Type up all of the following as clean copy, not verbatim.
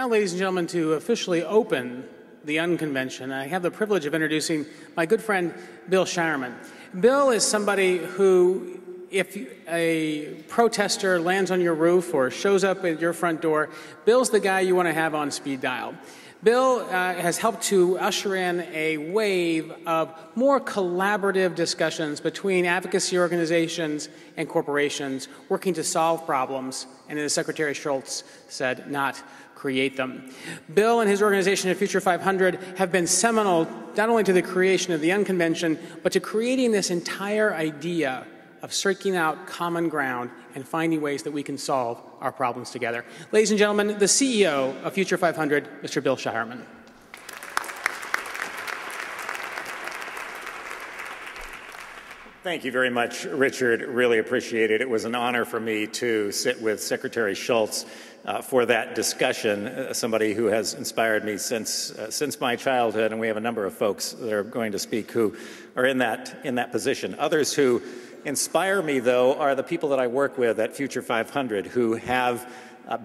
proud, ladies and gentlemen, to officially open the Unconvention. I have the privilege of introducing my good friend, Bill Shireman. Bill is somebody who, if a protester lands on your roof or shows up at your front door, Bill's the guy you want to have on speed dial. Bill has helped to usher in a wave of more collaborative discussions between advocacy organizations and corporations working to solve problems, and as Secretary Schultz said, not create them. Bill and his organization at Future 500 have been seminal not only to the creation of the Unconvention, but to creating this entire idea of seeking out common ground and finding ways that we can solve our problems together. Ladies and gentlemen, the CEO of Future 500, Mr. Bill Shireman. Thank you very much, Richard. Really appreciate it. It was an honor for me to sit with Secretary Schultz for that discussion, somebody who has inspired me since my childhood, and we have a number of folks that are going to speak who are in that position. Others who inspire me, though, are the people that I work with at Future 500 who have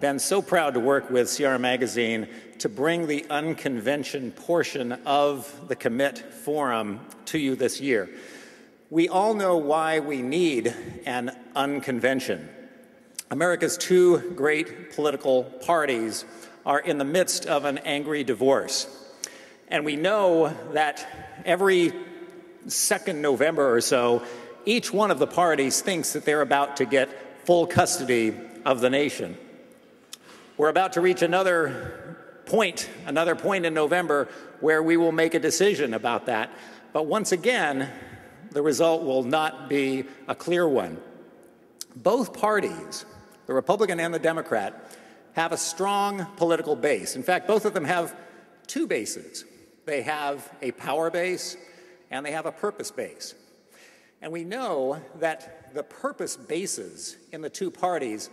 been so proud to work with Sierra Magazine to bring the Unconvention portion of the Commit Forum to you this year. We all know why we need an Unconvention. America's two great political parties are in the midst of an angry divorce. And we know that every second November or so, each one of the parties thinks that they're about to get full custody of the nation. We're about to reach another point in November where we will make a decision about that. But once again, the result will not be a clear one. Both parties, the Republican and the Democrat, have a strong political base. In fact, both of them have two bases. They have a power base and they have a purpose base. And we know that the purpose bases in the two parties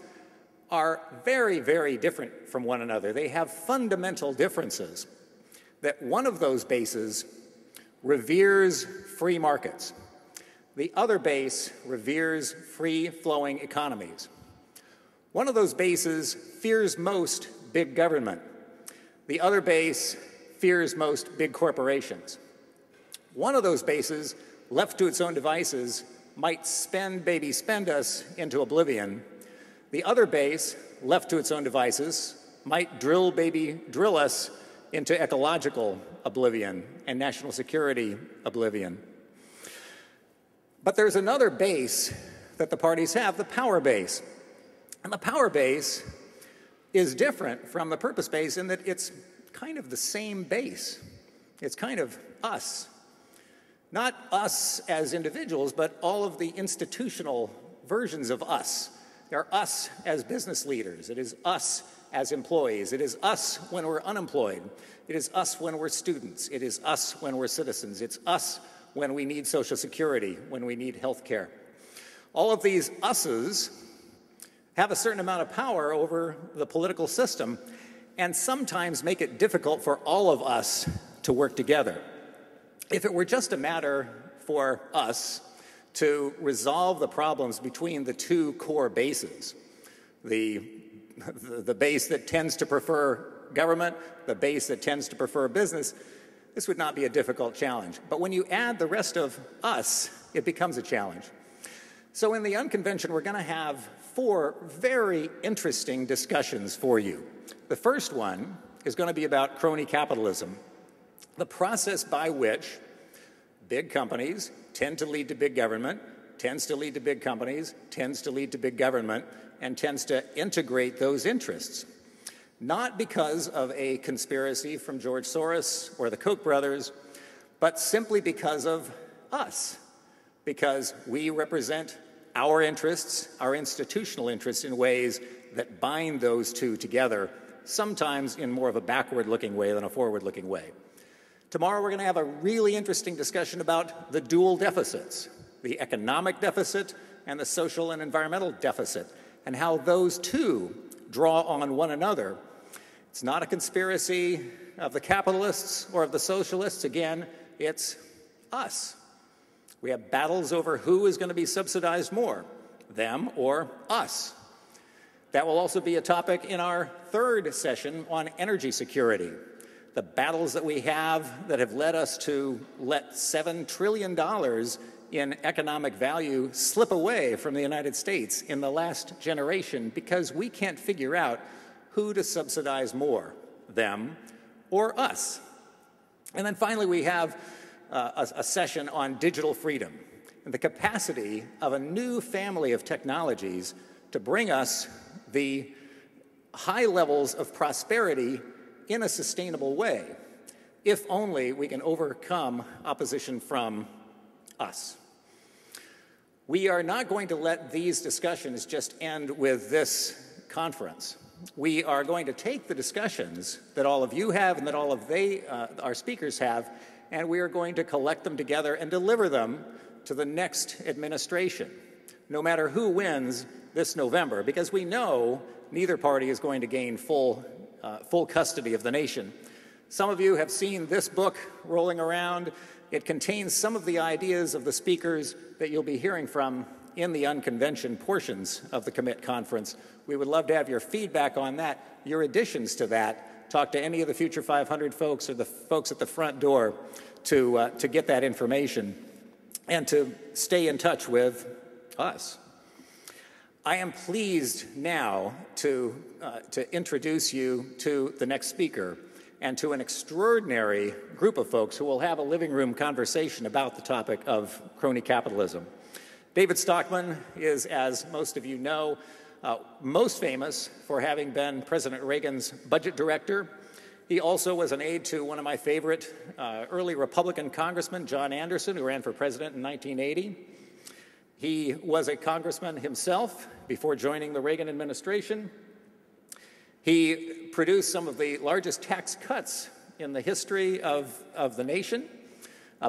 are very, very different from one another. They have fundamental differences. That one of those bases reveres free markets. The other base reveres free-flowing economies. One of those bases fears most big government. The other base fears most big corporations. One of those bases, left to its own devices, might spend us into oblivion. The other base, left to its own devices, might drill us into ecological oblivion and national security oblivion. But there's another base that the parties have, the power base. And the power base is different from the purpose base in that it's kind of the same base. It's kind of us. Not us as individuals, but all of the institutional versions of us. There are us as business leaders. It is us as employees. It is us when we're unemployed. It is us when we're students. It is us when we're citizens. It's us when we need Social Security, when we need health care. All of these us's have a certain amount of power over the political system and sometimes make it difficult for all of us to work together. If it were just a matter for us to resolve the problems between the two core bases, the base that tends to prefer government, the base that tends to prefer business, this would not be a difficult challenge. But when you add the rest of us, it becomes a challenge. So in the Unconvention, we're going to have 4 very interesting discussions for you. The first one is going to be about crony capitalism, the process by which big companies tend to lead to big government, tends to lead to big companies, tends to lead to big government, and tends to integrate those interests. Not because of a conspiracy from George Soros or the Koch brothers, but simply because of us, because we represent our interests, our institutional interests, in ways that bind those two together, sometimes in more of a backward-looking way than a forward-looking way. Tomorrow we're going to have a really interesting discussion about the dual deficits, the economic deficit and the social and environmental deficit, and how those two draw on one another. It's not a conspiracy of the capitalists or of the socialists. Again, it's us. We have battles over who is going to be subsidized more, them or us. That will also be a topic in our third session on energy security. The battles that we have that have led us to let $7 trillion in economic value slip away from the United States in the last generation because we can't figure out who to subsidize more, them or us. And then finally, we have a session on digital freedom and the capacity of a new family of technologies to bring us the high levels of prosperity in a sustainable way, if only we can overcome opposition from us. We are not going to let these discussions just end with this conference. We are going to take the discussions that all of you have and that all of our speakers have, and we are going to collect them together and deliver them to the next administration, no matter who wins this November, because we know neither party is going to gain full custody of the nation. Some of you have seen this book rolling around. It contains some of the ideas of the speakers that you'll be hearing from in the unconvention portions of the Commit Conference. We would love to have your feedback on that, your additions to that. Talk to any of the Future 500 folks or the folks at the front door to get that information and to stay in touch with us. I am pleased now to introduce you to the next speaker and to an extraordinary group of folks who will have a living room conversation about the topic of crony capitalism. David Stockman is, as most of you know, most famous for having been President Reagan's budget director. He also was an aide to one of my favorite early Republican congressmen, John Anderson, who ran for president in 1980. He was a congressman himself before joining the Reagan administration. He produced some of the largest tax cuts in the history of the nation,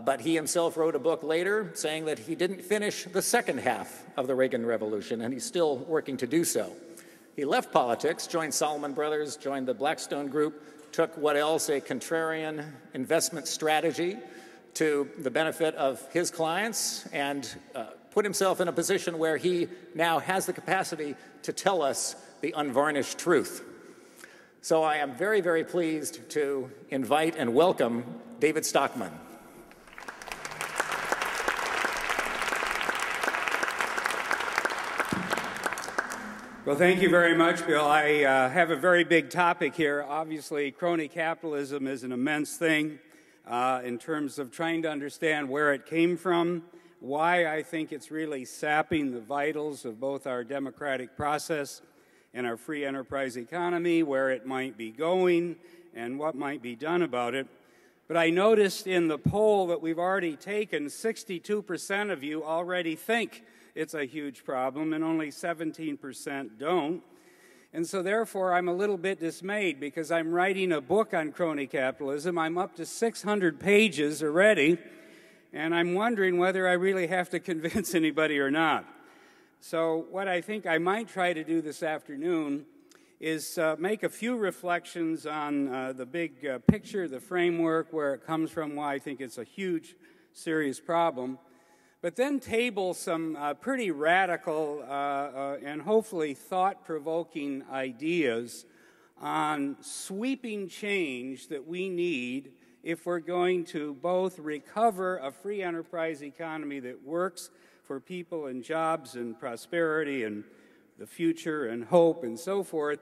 but he himself wrote a book later saying that he didn't finish the second half of the Reagan Revolution, and he's still working to do so. He left politics, joined Salomon Brothers, joined the Blackstone Group, took what else a contrarian investment strategy to the benefit of his clients, and put himself in a position where he now has the capacity to tell us the unvarnished truth. So I am very, very pleased to invite and welcome David Stockman. Well, thank you very much, Bill. I have a very big topic here. Obviously, crony capitalism is an immense thing in terms of trying to understand where it came from, why I think it's really sapping the vitals of both our democratic process and our free enterprise economy, where it might be going, and what might be done about it. But I noticed in the poll that we've already taken, 62% of you already think it's a huge problem, and only 17% don't. And so therefore, I'm a little bit dismayed because I'm writing a book on crony capitalism. I'm up to 600 pages already, and I'm wondering whether I really have to convince anybody or not. So what I think I might try to do this afternoon is make a few reflections on the big picture, the framework, where it comes from, why I think it's a huge, serious problem, but then table some pretty radical and hopefully thought-provoking ideas on sweeping change that we need if we're going to both recover a free enterprise economy that works for people and jobs and prosperity and the future and hope and so forth,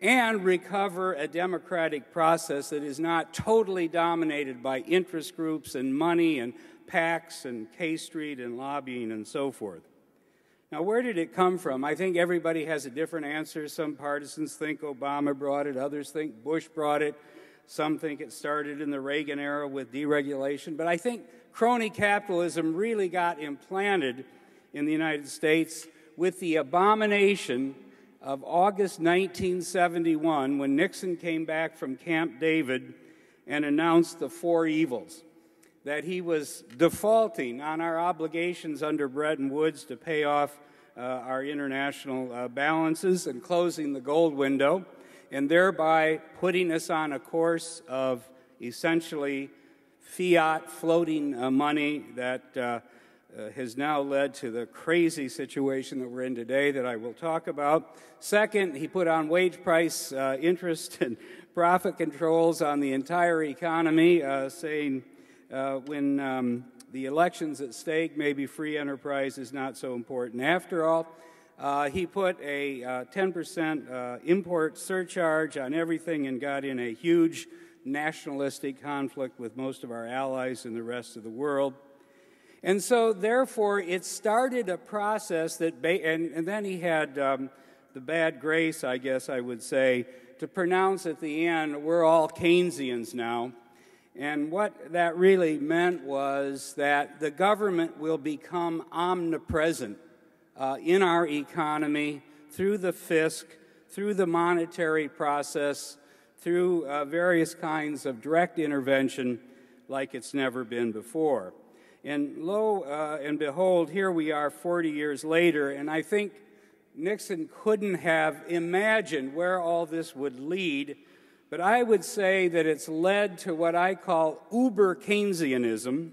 and recover a democratic process that is not totally dominated by interest groups and money and PACs and K Street and lobbying and so forth. Now, where did it come from? I think everybody has a different answer. Some partisans think Obama brought it, others think Bush brought it, some think it started in the Reagan era with deregulation, but I think crony capitalism really got implanted in the United States with the abomination of August 1971, when Nixon came back from Camp David and announced the four evils, that he was defaulting on our obligations under Bretton Woods to pay off our international balances and closing the gold window, and thereby putting us on a course of essentially fiat floating money that has now led to the crazy situation that we're in today that I will talk about. Second, he put on wage price, interest, and profit controls on the entire economy, saying when the election's at stake, maybe free enterprise is not so important after all. He put a 10% import surcharge on everything and got in a huge nationalistic conflict with most of our allies in the rest of the world. And so, therefore, it started a process that, and then he had the bad grace, I guess I would say, to pronounce at the end, we're all Keynesians now. And what that really meant was that the government will become omnipresent in our economy through the fisc, through the monetary process, through various kinds of direct intervention like it's never been before. And lo and behold, here we are 40 years later, and I think Nixon couldn't have imagined where all this would lead, but I would say that it's led to what I call uber Keynesianism,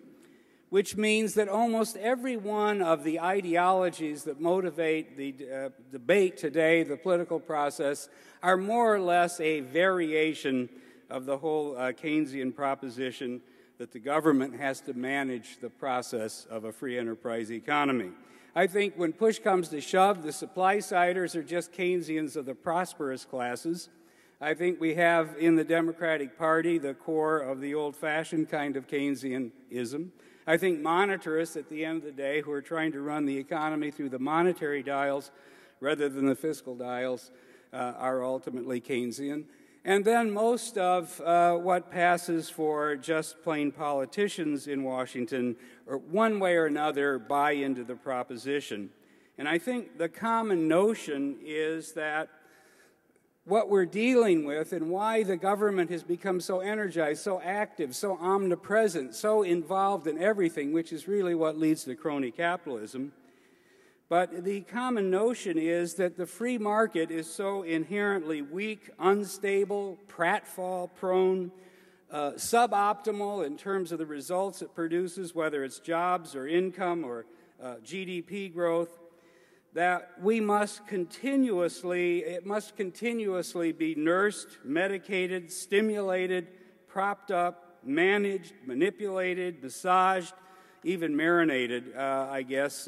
which means that almost every one of the ideologies that motivate the debate today, the political process, are more or less a variation of the whole Keynesian proposition that the government has to manage the process of a free enterprise economy. I think when push comes to shove, the supply-siders are just Keynesians of the prosperous classes. I think we have in the Democratic Party the core of the old-fashioned kind of Keynesianism. I think monetarists, at the end of the day, who are trying to run the economy through the monetary dials rather than the fiscal dials, are ultimately Keynesian. And then most of what passes for just plain politicians in Washington, or one way or another, buy into the proposition. And I think the common notion is that what we're dealing with and why the government has become so energized, so active, so omnipresent, so involved in everything, which is really what leads to crony capitalism. But the common notion is that the free market is so inherently weak, unstable, pratfall-prone, suboptimal in terms of the results it produces, whether it's jobs or income or GDP growth, that it must continuously be nursed, medicated, stimulated, propped up, managed, manipulated, massaged, even marinated, I guess,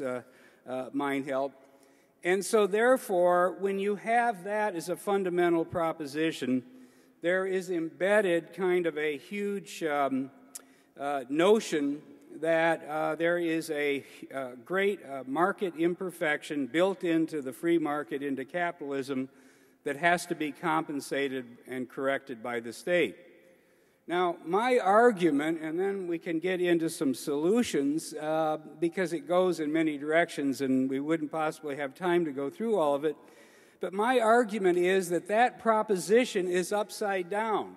might help. And so therefore, when you have that as a fundamental proposition, there is embedded kind of a huge notion that there is a great market imperfection built into the free market, into capitalism, that has to be compensated and corrected by the state. Now, my argument, and then we can get into some solutions, because it goes in many directions and we wouldn't possibly have time to go through all of it, but my argument is that that proposition is upside down.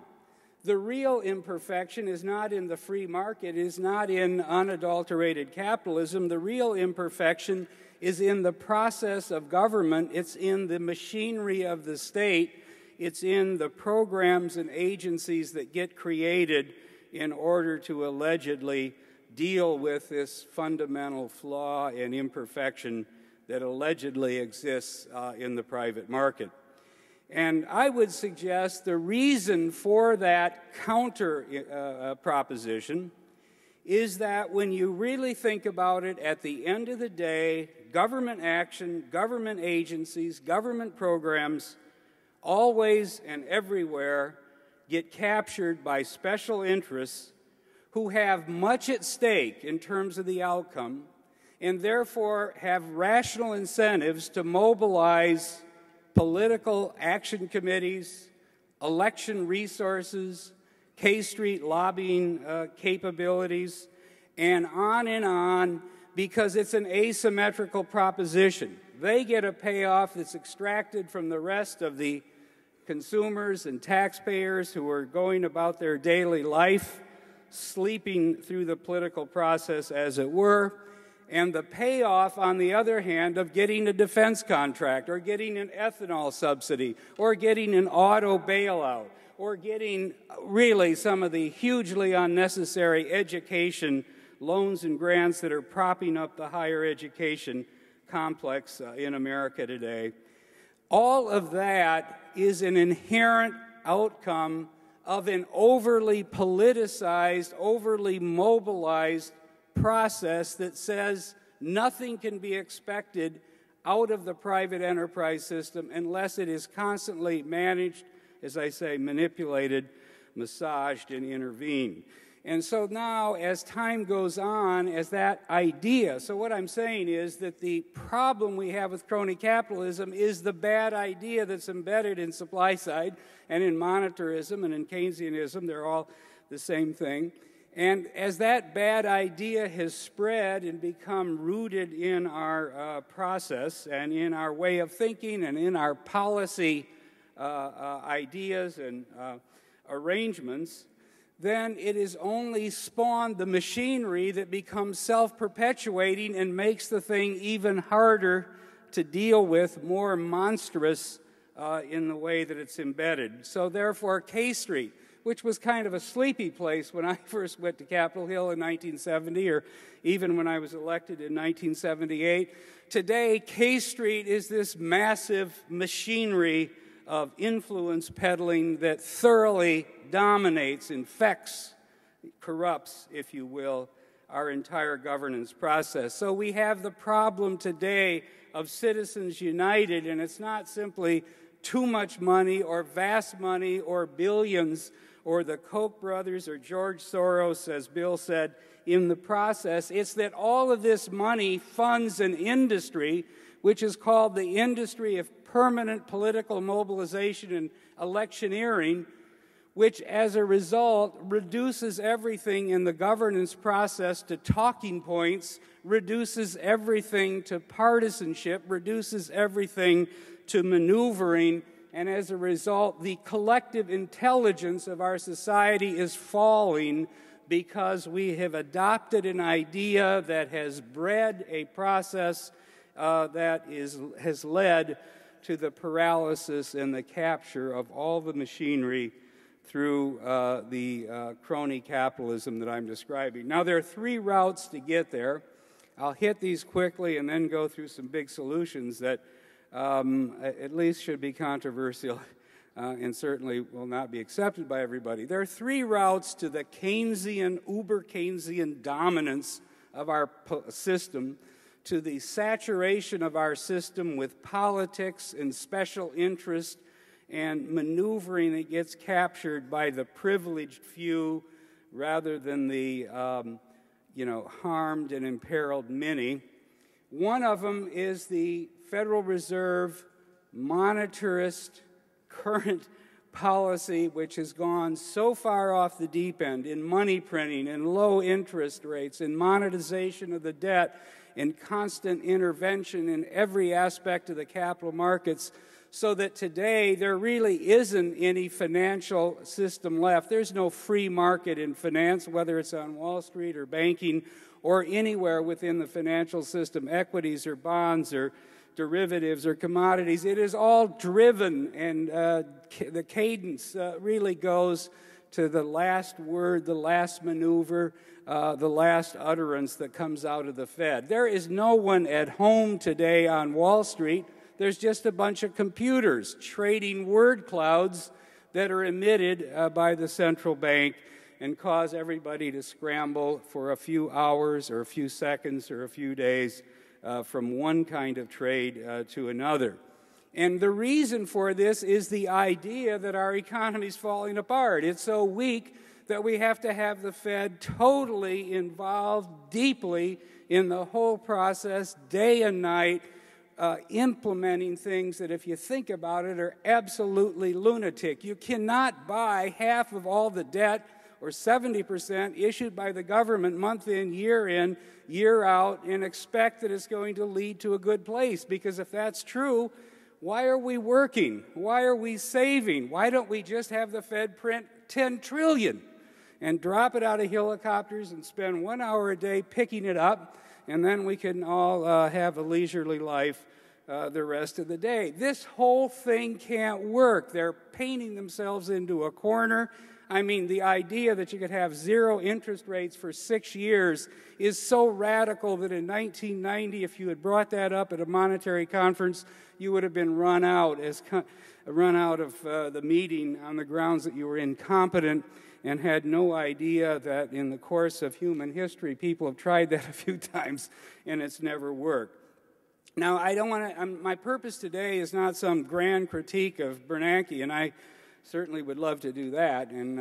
The real imperfection is not in the free market, is not in unadulterated capitalism. The real imperfection is in the process of government. It's in the machinery of the state. It's in the programs and agencies that get created in order to allegedly deal with this fundamental flaw and imperfection that allegedly exists in the private market. And I would suggest the reason for that counter proposition is that when you really think about it, at the end of the day, government action, government agencies, government programs always and everywhere get captured by special interests who have much at stake in terms of the outcome and therefore have rational incentives to mobilize political action committees, election resources, K Street lobbying capabilities, and on, because it's an asymmetrical proposition. They get a payoff that's extracted from the rest of the consumers and taxpayers who are going about their daily life, sleeping through the political process, as it were, and the payoff, on the other hand, of getting a defense contract or getting an ethanol subsidy or getting an auto bailout or getting really some of the hugely unnecessary education loans and grants that are propping up the higher education complex in America today. All of that is an inherent outcome of an overly politicized, overly mobilized process that says nothing can be expected out of the private enterprise system unless it is constantly managed, as I say, manipulated, massaged, and intervened. And so now, as time goes on, as that idea, so what I'm saying is that the problem we have with crony capitalism is the bad idea that's embedded in supply side and in monetarism and in Keynesianism. They're all the same thing. And as that bad idea has spread and become rooted in our process and in our way of thinking and in our policy ideas and arrangements, then it has only spawned the machinery that becomes self-perpetuating and makes the thing even harder to deal with, more monstrous in the way that it's embedded. So therefore, K Street, which was kind of a sleepy place when I first went to Capitol Hill in 1970, or even when I was elected in 1978, today K Street is this massive machinery of influence peddling that thoroughly dominates, infects, corrupts, if you will, our entire governance process. So we have the problem today of citizens united, and it's not simply too much money or vast money or billions or the Koch brothers or George Soros, as Bill said, in the process. It's that all of this money funds an industry which is called the industry of permanent political mobilization and electioneering, which as a result reduces everything in the governance process to talking points, reduces everything to partisanship, reduces everything to maneuvering, and as a result, the collective intelligence of our society is falling because we have adopted an idea that has bred a process that has led to the paralysis and the capture of all the machinery through the crony capitalism that I'm describing. Now, there are three routes to get there. I'll hit these quickly and then go through some big solutions that at least should be controversial and certainly will not be accepted by everybody. There are three routes to the Keynesian, uber-Keynesian dominance of our system, to the saturation of our system with politics and special interest and maneuvering that gets captured by the privileged few rather than the harmed and imperiled many. One of them is the Federal Reserve monetarist current policy, which has gone so far off the deep end in money printing and low interest rates and monetization of the debt and constant intervention in every aspect of the capital markets, so that today there really isn't any financial system left. There's no free market in finance, whether it's on Wall Street or banking or anywhere within the financial system, equities or bonds or derivatives or commodities. It is all driven, and the cadence really goes to the last word, the last maneuver, the last utterance that comes out of the Fed. There is no one at home today on Wall Street. There's just a bunch of computers trading word clouds that are emitted by the central bank and cause everybody to scramble for a few hours or a few seconds or a few days from one kind of trade to another. And the reason for this is the idea that our economy is falling apart. It's so weak that we have to have the Fed totally involved deeply in the whole process, day and night, implementing things that, if you think about it, are absolutely lunatic. You cannot buy half of all the debt, or 70%, issued by the government month in, year out, and expect that it's going to lead to a good place. Because if that's true, why are we working? Why are we saving? Why don't we just have the Fed print $10 trillion and drop it out of helicopters and spend 1 hour a day picking it up, and then we can all have a leisurely life the rest of the day? This whole thing can't work. They're painting themselves into a corner. I mean, the idea that you could have zero interest rates for 6 years is so radical that in 1990, if you had brought that up at a monetary conference, you would have been run out of the meeting on the grounds that you were incompetent and had no idea that in the course of human history, people have tried that a few times and it's never worked. Now, I don't want to, my purpose today is not some grand critique of Bernanke, and I certainly would love to do that, and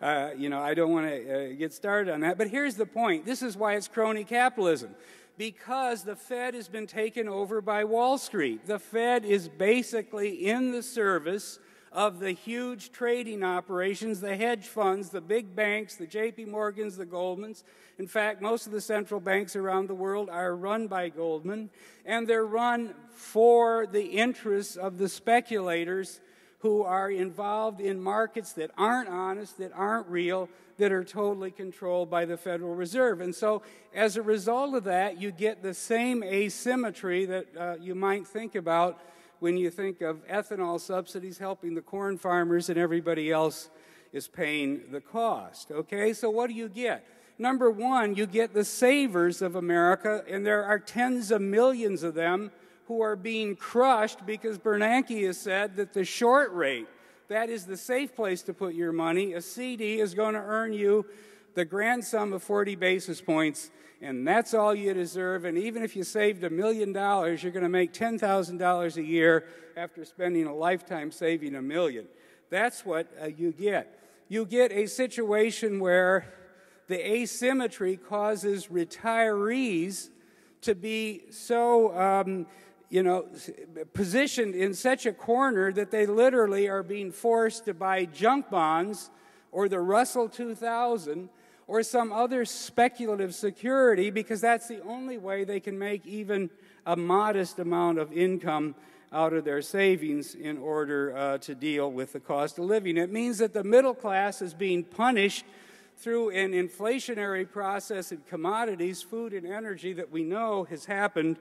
I don't want to get started on that. But here's the point. This is why it's crony capitalism. Because the Fed has been taken over by Wall Street. The Fed is basically in the service of the huge trading operations, the hedge funds, the big banks, the J.P. Morgans, the Goldmans. In fact, most of the central banks around the world are run by Goldman, and they're run for the interests of the speculators who are involved in markets that aren't honest, that aren't real, that are totally controlled by the Federal Reserve. And so, as a result of that, you get the same asymmetry that you might think about when you think of ethanol subsidies helping the corn farmers and everybody else is paying the cost. Okay, so what do you get? Number one, you get the savers of America, and there are tens of millions of them who are being crushed because Bernanke has said that the short rate, that is the safe place to put your money, a CD is going to earn you the grand sum of 40 basis points, and that's all you deserve. And even if you saved $1 million, you're going to make $10,000 a year after spending a lifetime saving $1 million. That's what you get. You get a situation where the asymmetry causes retirees to be so positioned in such a corner that they literally are being forced to buy junk bonds or the Russell 2000 or some other speculative security because that's the only way they can make even a modest amount of income out of their savings in order to deal with the cost of living. It means that the middle class is being punished through an inflationary process in commodities, food and energy that we know has happened,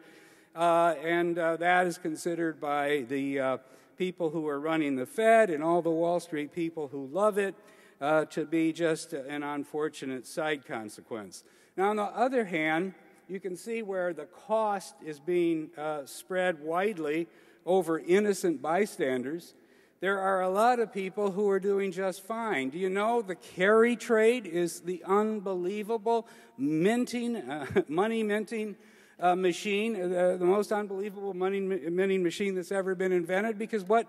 and that is considered by the people who are running the Fed and all the Wall Street people who love it to be just an unfortunate side consequence. Now, on the other hand, you can see where the cost is being spread widely over innocent bystanders. There are a lot of people who are doing just fine. Do you know the carry trade is the unbelievable money minting machine, the most unbelievable money minting machine that's ever been invented? Because what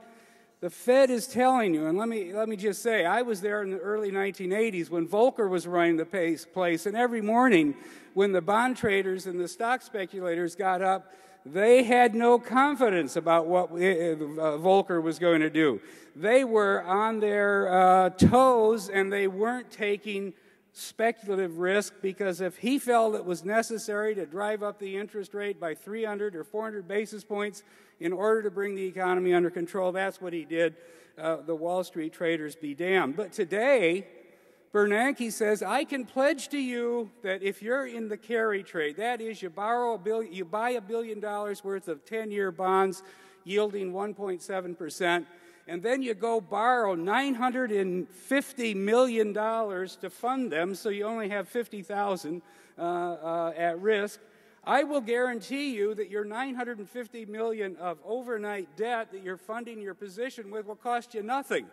the Fed is telling you, and let me just say, I was there in the early 1980s when Volcker was running the place, and every morning when the bond traders and the stock speculators got up, they had no confidence about what Volcker was going to do. They were on their toes, and they weren't taking speculative risk because if he felt it was necessary to drive up the interest rate by 300 or 400 basis points in order to bring the economy under control, that's what he did. The Wall Street traders be damned. But today, Bernanke says, I can pledge to you that if you're in the carry trade, that is, you buy $1 billion worth of 10-year bonds yielding 1.7%, and then you go borrow $950 million to fund them, so you only have $50,000 at risk. I will guarantee you that your $950 million of overnight debt that you're funding your position with will cost you nothing.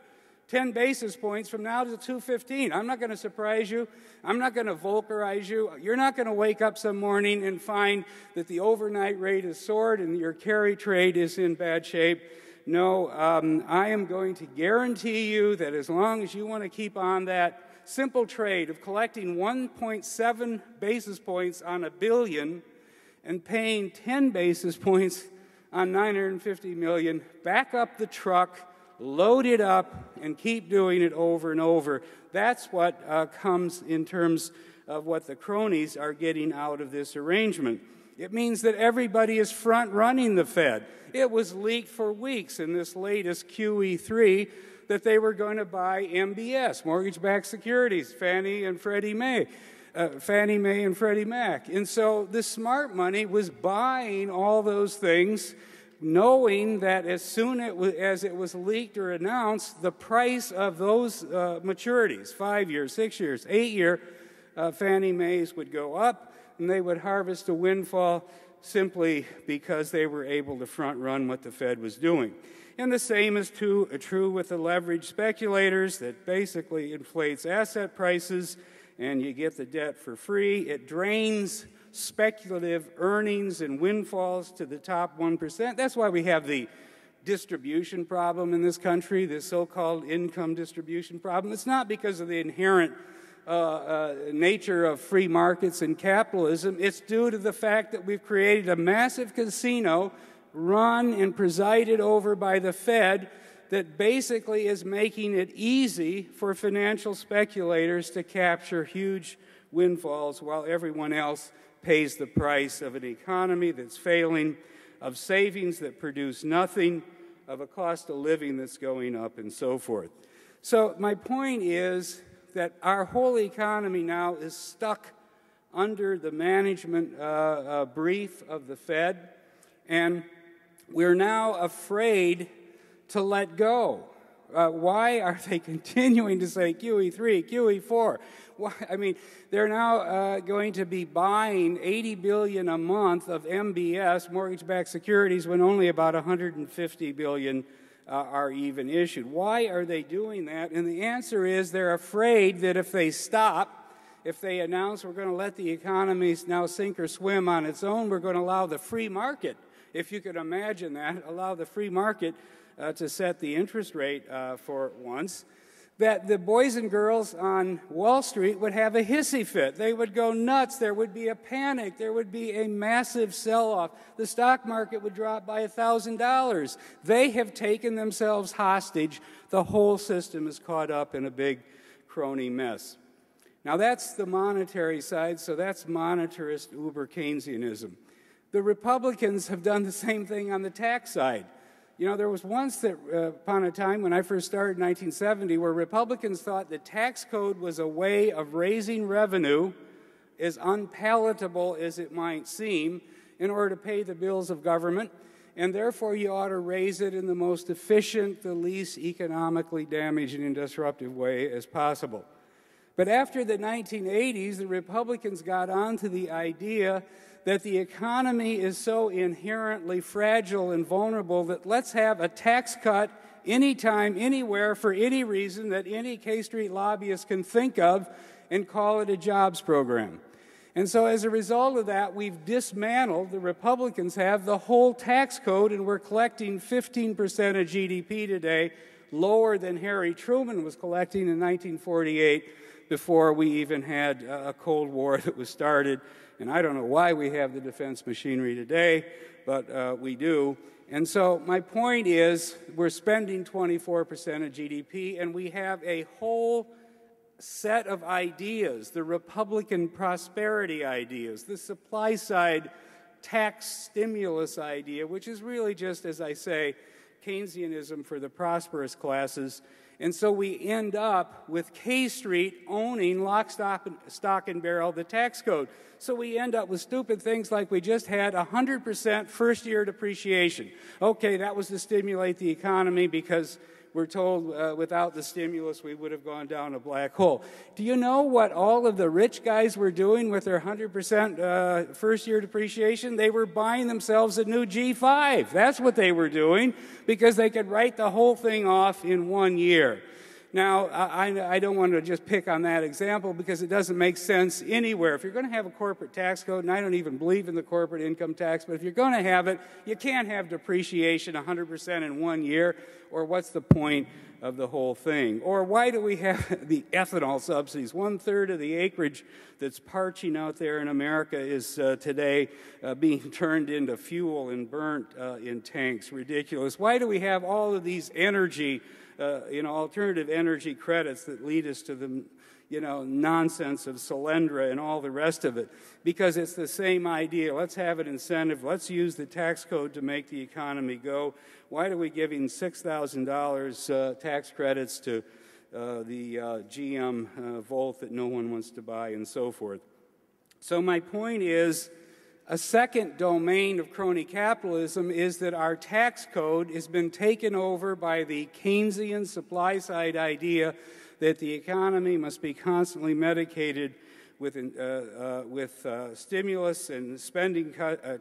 10 basis points from now to 215. I'm not going to surprise you. I'm not going to Volckerize you. You're not going to wake up some morning and find that the overnight rate is soared and your carry trade is in bad shape. No, I am going to guarantee you that as long as you want to keep on that simple trade of collecting 1.7 basis points on $1 billion and paying 10 basis points on $950 million, back up the truck, load it up, and keep doing it over and over. That's what comes in terms of what the cronies are getting out of this arrangement. It means that everybody is front-running the Fed. It was leaked for weeks in this latest QE3 that they were going to buy MBS, mortgage-backed securities, Fannie and Freddie Mae. Fannie Mae and Freddie Mac. And so the smart money was buying all those things knowing that as soon as it was leaked or announced, the price of those maturities, 5 years, 6 years, 8-year Fannie Mae's would go up, and they would harvest a windfall simply because they were able to front-run what the Fed was doing. And the same is true with the leveraged speculators that basically inflates asset prices, and you get the debt for free. It drains speculative earnings and windfalls to the top 1%. That's why we have the distribution problem in this country, this so-called income distribution problem. It's not because of the inherent nature of free markets and capitalism. It's due to the fact that we've created a massive casino run and presided over by the Fed that basically is making it easy for financial speculators to capture huge windfalls while everyone else pays the price of an economy that's failing, of savings that produce nothing, of a cost of living that's going up, and so forth. So my point is that our whole economy now is stuck under the management brief of the Fed, and we're now afraid to let go. Why are they continuing to say QE3, QE4? Why? I mean, they're now going to be buying $80 billion a month of MBS, mortgage-backed securities, when only about $150 billion are even issued. Why are they doing that? And the answer is they're afraid that if they stop, if they announce we're going to let the economy now sink or swim on its own, we're going to allow the free market, if you could imagine that, allow the free market to set the interest rate for once, that the boys and girls on Wall Street would have a hissy fit. They would go nuts. There would be a panic. There would be a massive sell-off. The stock market would drop by $1,000. They have taken themselves hostage. The whole system is caught up in a big crony mess. Now, that's the monetary side, so that's monetarist uber Keynesianism. The Republicans have done the same thing on the tax side. You know, there was once upon a time when I first started in 1970 where Republicans thought the tax code was a way of raising revenue, as unpalatable as it might seem, in order to pay the bills of government, and therefore you ought to raise it in the most efficient, the least economically damaging and disruptive way as possible. But after the 1980s, the Republicans got onto the idea that the economy is so inherently fragile and vulnerable that let's have a tax cut anytime, anywhere, for any reason that any K Street lobbyist can think of and call it a jobs program. And so as a result of that, we've dismantled, the Republicans have, the whole tax code, and we're collecting 15% of GDP today, lower than Harry Truman was collecting in 1948 before we even had a Cold War that was started. And I don't know why we have the defense machinery today, but we do. And so my point is we're spending 24% of GDP, and we have a whole set of ideas, the Republican prosperity ideas, the supply side tax stimulus idea, which is really just, as I say, Keynesianism for the prosperous classes. And so we end up with K Street owning lock, stock, and barrel the tax code. So we end up with stupid things like we just had 100% first-year depreciation. Okay, that was to stimulate the economy because we're told without the stimulus we would have gone down a black hole. Do you know what all of the rich guys were doing with their 100% first-year depreciation? They were buying themselves a new G5. That's what they were doing because they could write the whole thing off in 1 year. Now, I don't want to just pick on that example because it doesn't make sense anywhere. If you're going to have a corporate tax code, and I don't even believe in the corporate income tax, but if you're going to have it, you can't have depreciation 100% in 1 year, or what's the point of the whole thing? Or why do we have the ethanol subsidies? 1/3 of the acreage that's parching out there in America is today being turned into fuel and burnt in tanks. Ridiculous. Why do we have all of these energy alternative energy credits that lead us to the, nonsense of Solyndra and all the rest of it? Because it's the same idea. Let's have an incentive. Let's use the tax code to make the economy go. Why are we giving $6,000 tax credits to the GM Volt that no one wants to buy and so forth? So my point is, A second domain of crony capitalism is that our tax code has been taken over by the Keynesian supply-side idea that the economy must be constantly medicated with stimulus and spending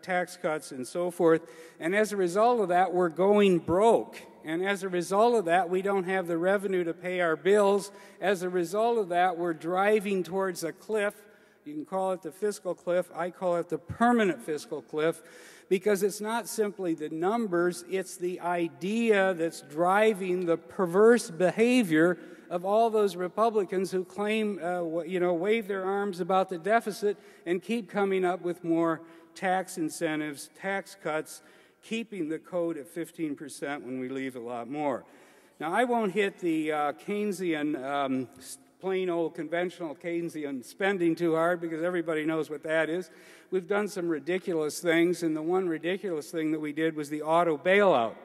tax cuts and so forth. And as a result of that, we're going broke. And as a result of that, we don't have the revenue to pay our bills. As a result of that, we're driving towards a cliff. You can call it the fiscal cliff. I call it the permanent fiscal cliff, because it's not simply the numbers, it's the idea that's driving the perverse behavior of all those Republicans who claim, wave their arms about the deficit and keep coming up with more tax incentives, tax cuts, keeping the code at 15% when we leave a lot more. Now, I won't hit the Keynesian, plain old conventional Keynesian spending too hard, because everybody knows what that is. We've done some ridiculous things, and the one ridiculous thing that we did was the auto bailout.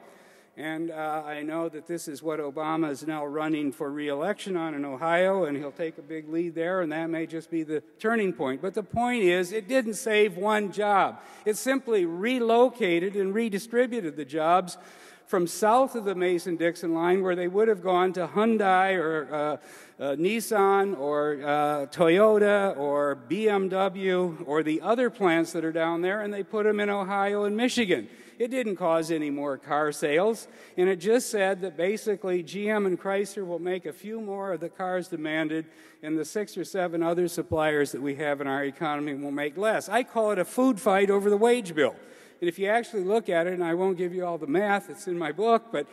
And I know that this is what Obama is now running for re-election on in Ohio, and he'll take a big lead there, and that may just be the turning point. But the point is, it didn't save one job. It simply relocated and redistributed the jobs from south of the Mason-Dixon line, where they would have gone to Hyundai or Nissan or Toyota or BMW or the other plants that are down there, and they put them in Ohio and Michigan. It didn't cause any more car sales, and it just said that basically GM and Chrysler will make a few more of the cars demanded, and the 6 or 7 other suppliers that we have in our economy will make less. I call it a food fight over the wage bill. And if you actually look at it, and I won't give you all the math, it's in my book, but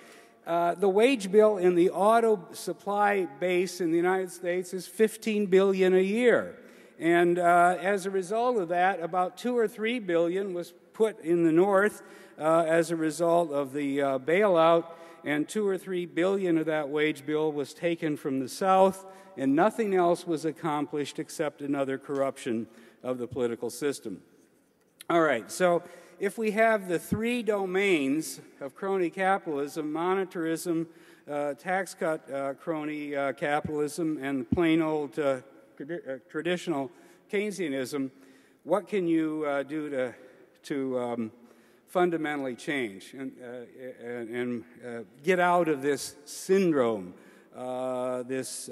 the wage bill in the auto supply base in the United States is $15 billion a year. And as a result of that, about $2 or $3 billion was put in the North as a result of the bailout, and $2 or $3 billion of that wage bill was taken from the South, and nothing else was accomplished except another corruption of the political system. All right, so if we have the 3 domains of crony capitalism, monetarism, tax cut crony capitalism, and plain old traditional Keynesianism, what can you do to fundamentally change and get out of this syndrome, this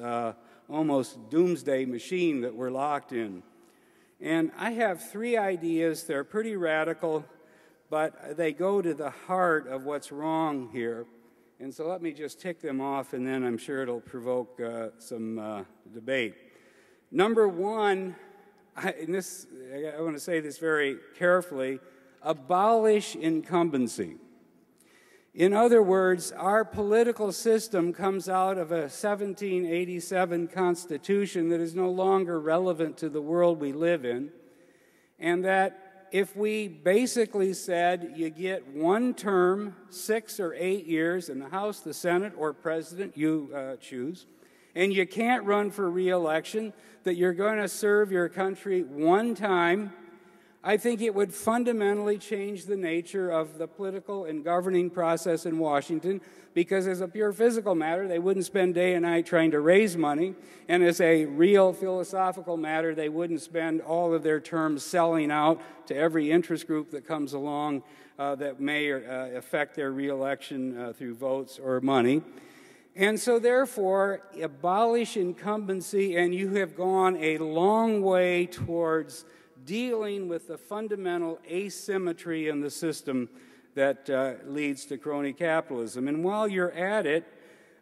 almost doomsday machine that we're locked in? And I have 3 ideas. They're pretty radical, but they go to the heart of what's wrong here. And so let me just tick them off, and then I'm sure it'll provoke some debate. Number 1, I want to say this very carefully, abolish incumbency. In other words, our political system comes out of a 1787 Constitution that is no longer relevant to the world we live in, and that if we basically said you get 1 term, 6 or 8 years in the House, the Senate, or President, you choose, and you can't run for re-election, that you're going to serve your country 1 time, I think it would fundamentally change the nature of the political and governing process in Washington, because as a pure physical matter, they wouldn't spend day and night trying to raise money, and as a real philosophical matter, they wouldn't spend all of their terms selling out to every interest group that comes along that may affect their re-election through votes or money. And so therefore, abolish incumbency, and you have gone a long way towards dealing with the fundamental asymmetry in the system that leads to crony capitalism. And while you're at it,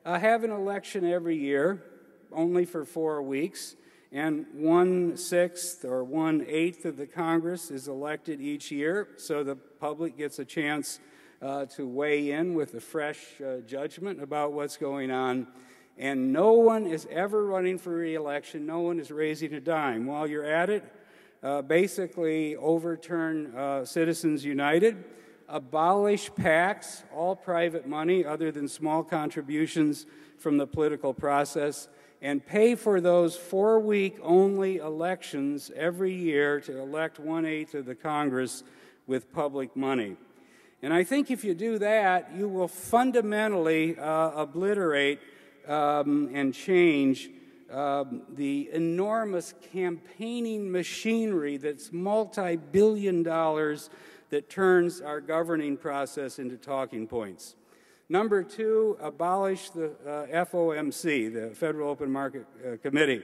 have an election every year, only for 4 weeks, and 1/6 or 1/8 of the Congress is elected each year, so the public gets a chance to weigh in with a fresh judgment about what's going on. And no one is ever running for re-election. No one is raising a dime. While you're at it, basically overturn Citizens United, abolish PACs, all private money other than small contributions from the political process, and pay for those 4-week only elections every year to elect 1/8 of the Congress with public money. And I think if you do that, you will fundamentally obliterate and change the enormous campaigning machinery that's multi-billion dollars that turns our governing process into talking points. Number two, abolish the FOMC, the Federal Open Market Committee.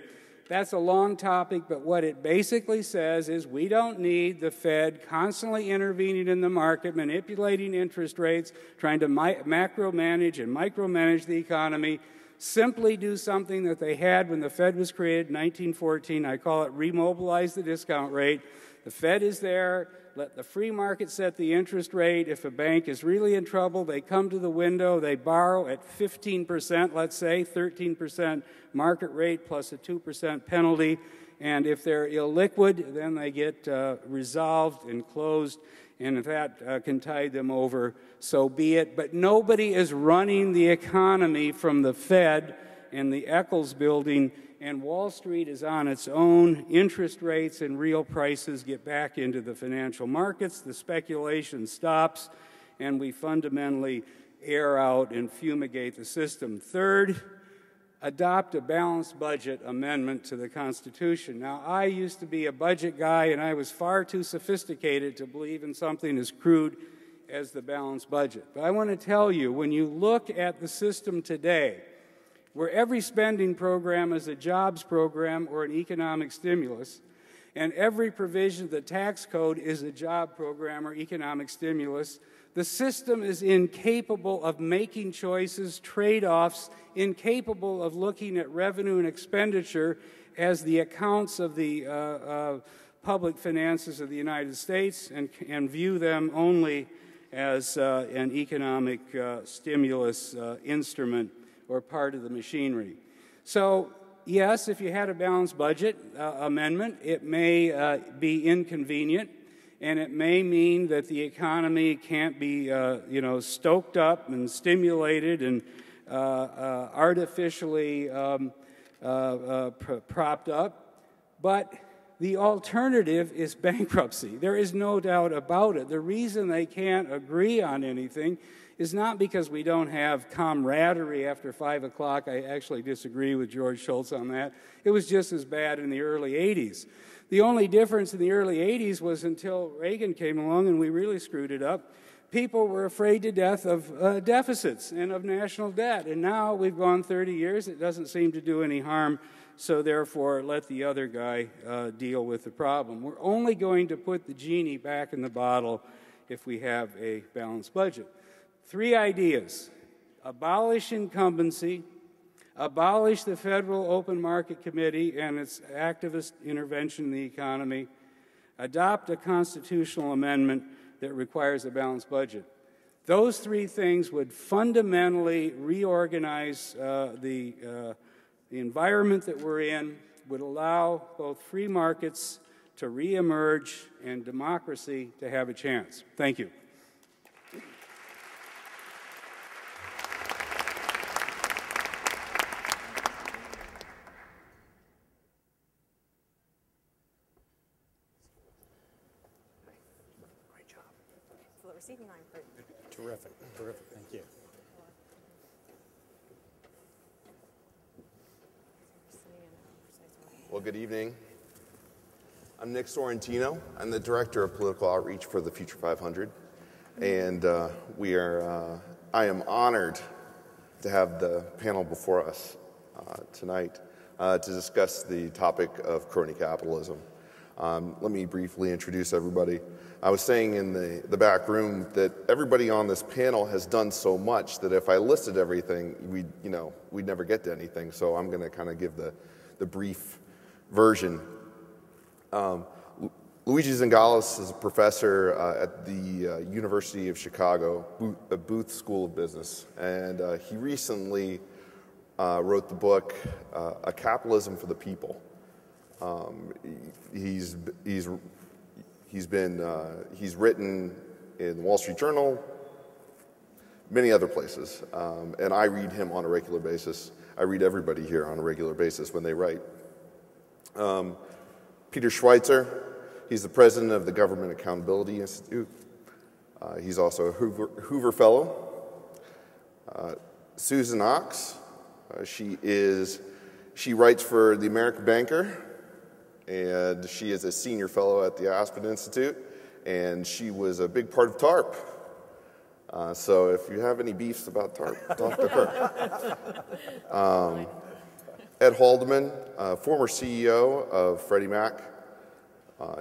That's a long topic, but what it basically says is we don't need the Fed constantly intervening in the market, manipulating interest rates, trying to macro manage and micromanage the economy. Simply do something that they had when the Fed was created in 1914. I call it remobilize the discount rate. The Fed is there. Let the free market set the interest rate. If a bank is really in trouble, they come to the window, they borrow at 15%, let's say, 13% market rate plus a 2% penalty. And if they're illiquid, then they get resolved and closed. And if that can tide them over, so be it. But nobody is running the economy from the Fed and the Eccles building, and Wall Street is on its own. Interest rates and real prices get back into the financial markets. The speculation stops, and we fundamentally air out and fumigate the system. Third, adopt a balanced budget amendment to the Constitution. Now, I used to be a budget guy, and I was far too sophisticated to believe in something as crude as the balanced budget. But I want to tell you, when you look at the system today, where every spending program is a jobs program or an economic stimulus, and every provision of the tax code is a job program or economic stimulus, the system is incapable of making choices, trade-offs, incapable of looking at revenue and expenditure as the accounts of the public finances of the United States and view them only as an economic stimulus instrument or part of the machinery. So, yes, if you had a balanced budget amendment, it may be inconvenient, and it may mean that the economy can't be, stoked up and stimulated and artificially propped up. But the alternative is bankruptcy. There is no doubt about it. The reason they can't agree on anything is not because we don't have camaraderie after 5 o'clock. I actually disagree with George Shultz on that. It was just as bad in the early 80s. The only difference in the early 80s was until Reagan came along and we really screwed it up. People were afraid to death of deficits and of national debt. And now we've gone 30 years. It doesn't seem to do any harm. So therefore, let the other guy deal with the problem. We're only going to put the genie back in the bottle if we have a balanced budget. 3 ideas: abolish incumbency, abolish the Federal Open Market Committee and its activist intervention in the economy, adopt a constitutional amendment that requires a balanced budget. Those 3 things would fundamentally reorganize the environment that we're in, would allow both free markets to reemerge and democracy to have a chance. Thank you. Receiving line for Terrific, terrific, thank you. Well, good evening. I'm Nick Sorrentino. I'm the Director of Political Outreach for the Future 500. And I am honored to have the panel before us tonight to discuss the topic of crony capitalism. Let me briefly introduce everybody. I was saying in the back room that everybody on this panel has done so much that if I listed everything, we'd never get to anything. So I'm going to kind of give the brief version. Luigi Zingales is a professor at the University of Chicago, Booth School of Business, and he recently wrote the book A Capitalism for the People. He's written in the Wall Street Journal, many other places, and I read him on a regular basis. I read everybody here on a regular basis when they write. Peter Schweitzer, he's the president of the Government Accountability Institute. He's also a Hoover Fellow. Susan Ox, she is She writes for The American Banker, and she is a senior fellow at the Aspen Institute, and she was a big part of TARP. So if you have any beefs about TARP, talk to her. Ed Haldeman, former CEO of Freddie Mac.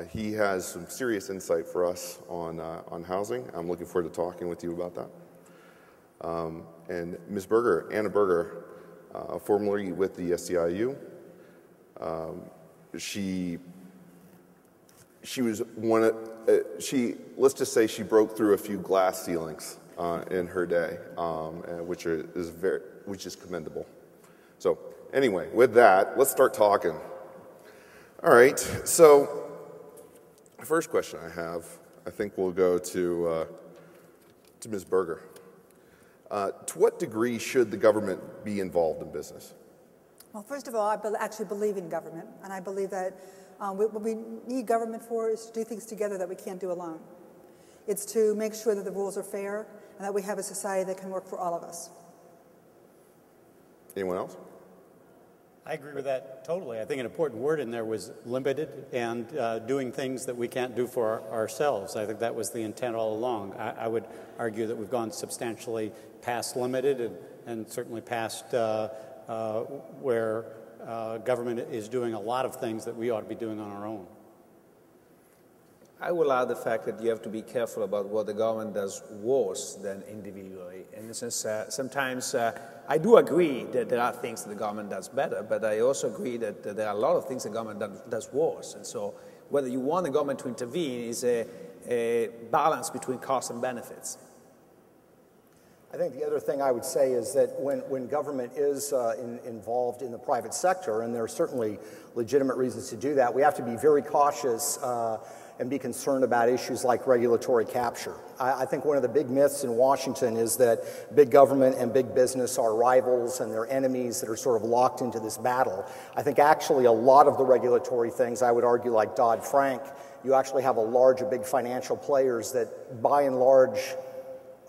He has some serious insight for us on housing. I'm looking forward to talking with you about that. And Ms. Berger, Anna Berger, formerly with the SEIU. She was one of, let's just say she broke through a few glass ceilings in her day, which is commendable. So anyway, with that, let's start talking. All right, so the first question I have, I think we'll go to Ms. Berger. To what degree should the government be involved in business? Well, first of all, I actually believe in government, and I believe that what we need government for is to do things together that we can't do alone. It's to make sure that the rules are fair and that we have a society that can work for all of us. Anyone else? I agree with that totally. I think an important word in there was limited and doing things that we can't do for ourselves. I think that was the intent all along. I would argue that we've gone substantially past limited and certainly past where government is doing a lot of things that we ought to be doing on our own. I will add the fact that you have to be careful about what the government does worse than individually. In the sense, sometimes I do agree that there are things that the government does better, but I also agree that there are a lot of things the government does worse. And so whether you want the government to intervene is a balance between costs and benefits. I think the other thing I would say is that when government is involved in the private sector, and there are certainly legitimate reasons to do that, we have to be very cautious and be concerned about issues like regulatory capture. I think one of the big myths in Washington is that big government and big business are rivals and they're enemies that are sort of locked into this battle. I think actually a lot of the regulatory things, I would argue like Dodd-Frank, you actually have a big financial players that by and large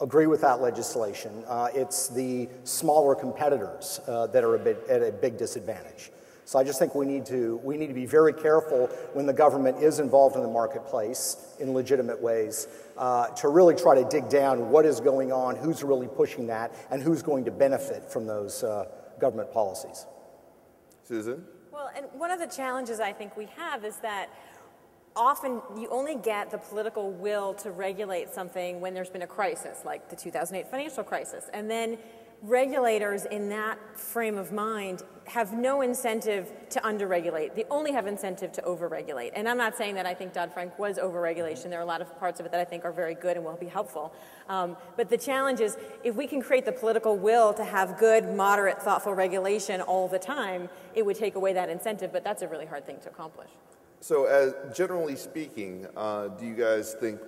agree with that legislation. It's the smaller competitors that are at a big disadvantage. So I just think we need to be very careful when the government is involved in the marketplace in legitimate ways to really try to dig down what is going on, who's really pushing that, and who's going to benefit from those government policies. Susan? Well, and one of the challenges I think we have is that often you only get the political will to regulate something when there's been a crisis, like the 2008 financial crisis. And then regulators in that frame of mind have no incentive to underregulate. They only have incentive to overregulate. And I'm not saying that I think Dodd-Frank was overregulation. There are a lot of parts of it that I think are very good and will be helpful. But the challenge is, if we can create the political will to have good, moderate, thoughtful regulation all the time, it would take away that incentive, but that's a really hard thing to accomplish. So generally speaking, do you guys think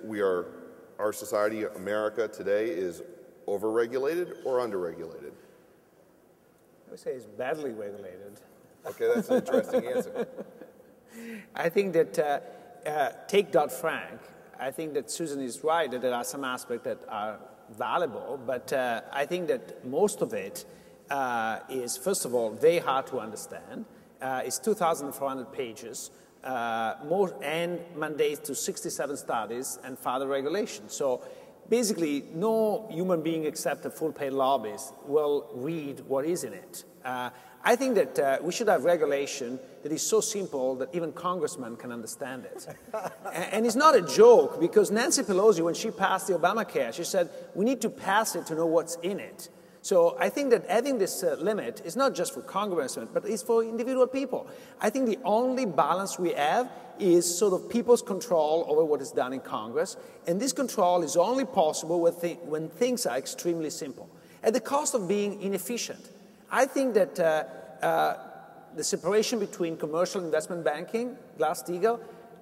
our society, America today, is overregulated or underregulated? I would say it's badly regulated. Okay, that's an interesting answer. I think that, take Dodd-Frank, I think that Susan is right that there are some aspects that are valuable, but I think that most of it is, first of all, very hard to understand. It's 2,400 pages, and mandates to 67 studies and further regulation. So basically, no human being except a full-paid lobbyist will read what is in it. I think that we should have regulation that is so simple that even congressmen can understand it. And it's not a joke, because Nancy Pelosi, when she passed the Obamacare, she said, we need to pass it to know what's in it. So I think that having this limit is not just for congressmen, but it's for individual people. I think the only balance we have is sort of people's control over what is done in Congress, and this control is only possible when things are extremely simple, at the cost of being inefficient. I think that the separation between commercial investment banking, Glass-Steagall,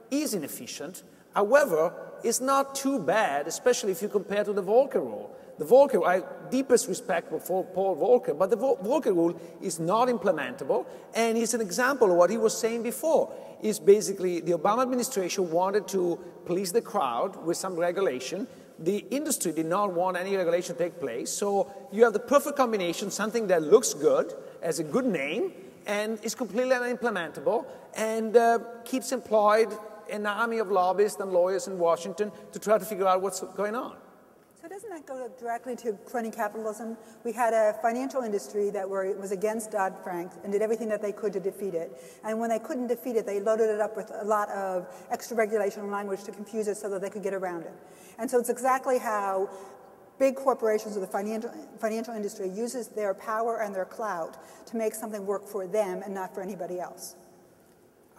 is inefficient. However, it's not too bad, especially if you compare to the Volcker rule. The Volcker, I have deepest respect for Paul Volcker, but the Volcker rule is not implementable, and it's an example of what he was saying before. Is basically the Obama administration wanted to please the crowd with some regulation. The industry did not want any regulation to take place, so you have the perfect combination, something that looks good, has a good name, and is completely unimplementable and keeps employed an army of lobbyists and lawyers in Washington to try to figure out what's going on. So doesn't that go directly to crony capitalism? We had a financial industry that was against Dodd-Frank and did everything that they could to defeat it. And when they couldn't defeat it, they loaded it up with a lot of extra regulation and language to confuse it so that they could get around it. And so it's exactly how big corporations or the financial industry uses their power and their clout to make something work for them and not for anybody else.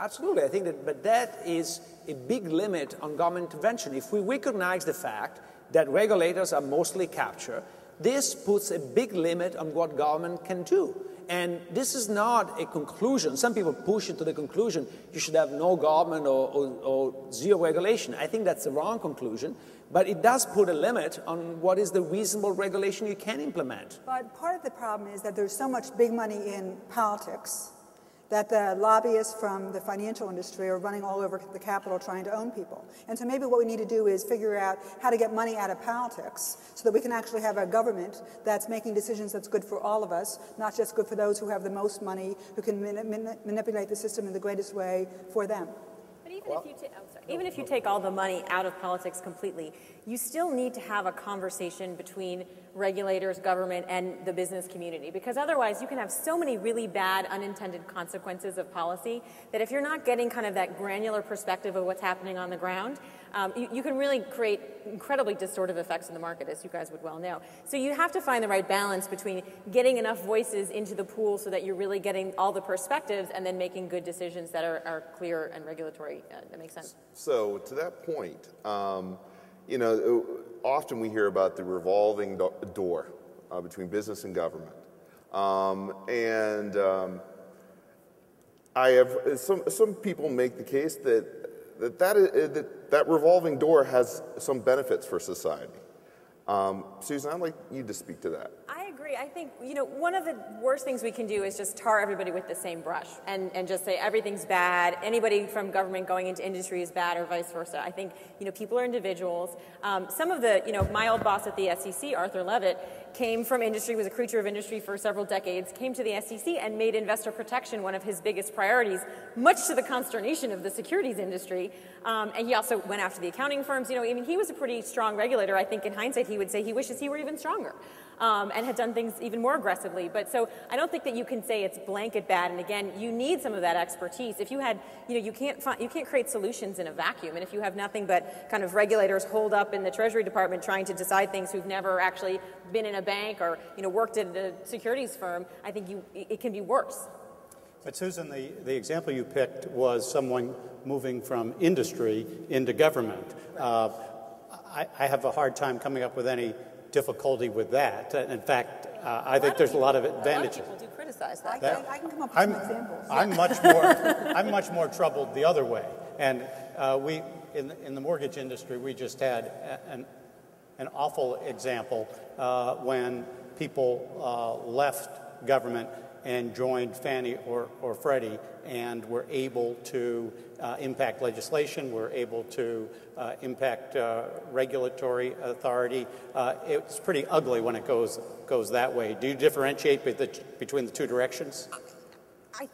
Absolutely, I think that, but that is a big limit on government intervention. If we recognize the fact that regulators are mostly capture, this puts a big limit on what government can do. And this is not a conclusion. Some people push it to the conclusion you should have no government or zero regulation. I think that's the wrong conclusion, but it does put a limit on what is the reasonable regulation you can implement. But part of the problem is that there's so much big money in politics that the lobbyists from the financial industry are running all over the Capitol trying to own people. And so maybe what we need to do is figure out how to get money out of politics so that we can actually have a government that's making decisions that's good for all of us, not just good for those who have the most money, who can manipulate the system in the greatest way for them. But even if you take all the money out of politics completely, you still need to have a conversation between regulators, government, and the business community, because otherwise you can have so many really bad unintended consequences of policy that if you're not getting kind of that granular perspective of what's happening on the ground, you can really create incredibly distortive effects in the market, as you guys would well know. So you have to find the right balance between getting enough voices into the pool so that you're really getting all the perspectives and then making good decisions that are clear and regulatory. That makes sense. So to that point, you know, often we hear about the revolving door between business and government. I have some people make the case that revolving door has some benefits for society. Susan, I'd like you to speak to that. I agree. I think, you know, one of the worst things we can do is just tar everybody with the same brush and just say everything's bad. Anybody from government going into industry is bad or vice versa. I think, you know, people are individuals. Some of the, you know, my old boss at the SEC, Arthur Levitt, came from industry, was a creature of industry for several decades, came to the SEC and made investor protection one of his biggest priorities, much to the consternation of the securities industry. And he also went after the accounting firms. You know, I mean, he was a pretty strong regulator. I think in hindsight, he would say he wishes he were even stronger and had done things even more aggressively. But so I don't think that you can say it's blanket bad. And again, you need some of that expertise. If you had, you know, you can't create solutions in a vacuum. And if you have nothing but kind of regulators holed up in the Treasury Department trying to decide things who've never actually been in a bank or, you know, worked at a securities firm, I think it can be worse. But Susan, the example you picked was someone moving from industry into government. I have a hard time coming up with any difficulty with that. In fact, I think there's a lot of advantages. A lot of people do criticize that. I can come up with some examples. I'm much more troubled the other way. And we in the mortgage industry, we just had an awful example when people left government and joined Fannie or Freddie and were able to impact legislation, were able to impact regulatory authority. It's pretty ugly when it goes that way. Do you differentiate between the two directions?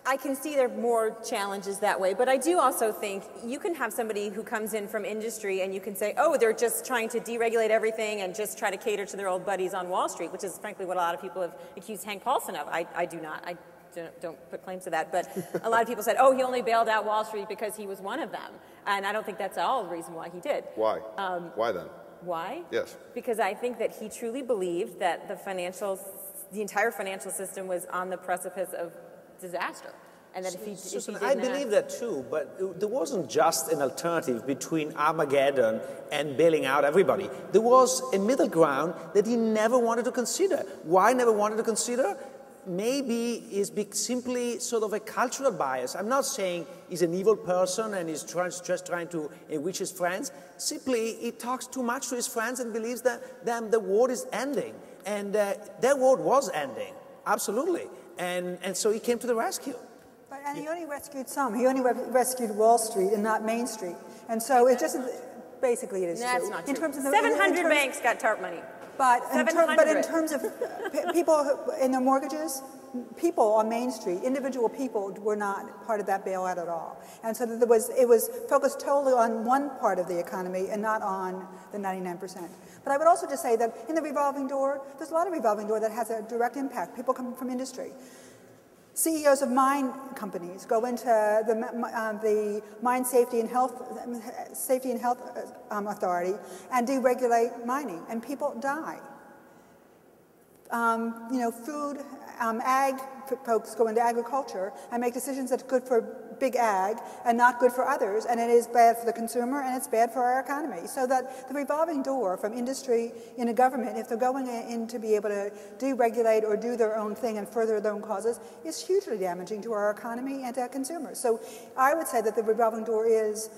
I can see there are more challenges that way, but I do also think you can have somebody who comes in from industry and you can say, oh, they're just trying to deregulate everything and just try to cater to their old buddies on Wall Street, which is frankly what a lot of people have accused Hank Paulson of. I do not. I don't put claims to that, but a lot of people said, oh, he only bailed out Wall Street because he was one of them. And I don't think that's all the reason why he did. Why? Why then? Why? Yes. Because I think that he truly believed that the entire financial system was on the precipice of disaster. And that Susan, I believe that too, but there wasn't just an alternative between Armageddon and bailing out everybody. There was a middle ground that he never wanted to consider. Why never wanted to consider? Maybe it's simply sort of a cultural bias. I'm not saying he's an evil person and he's just trying to enrich his friends. Simply, he talks too much to his friends and believes that the war is ending. And that war was ending, absolutely. And so he came to the rescue. And he only rescued some. He only rescued Wall Street and not Main Street. And so it just, basically it is true. That's not true. 700 banks got TARP money. But in 700. terms of people in their mortgages, people on Main Street, individual people were not part of that bailout at all. And so it was focused totally on one part of the economy and not on the 99%. But I would also just say that in the revolving door, there's a lot of revolving door that has a direct impact. People come from industry. CEOs of mine companies go into the Mine Safety and Health Authority and deregulate mining, and people die. Food, ag folks go into agriculture and make decisions that's good for big ag and not good for others, and it is bad for the consumer and it's bad for our economy. So that the revolving door from industry into government, if they're going in to be able to deregulate or do their own thing and further their own causes, is hugely damaging to our economy and to our consumers. So I would say that the revolving door is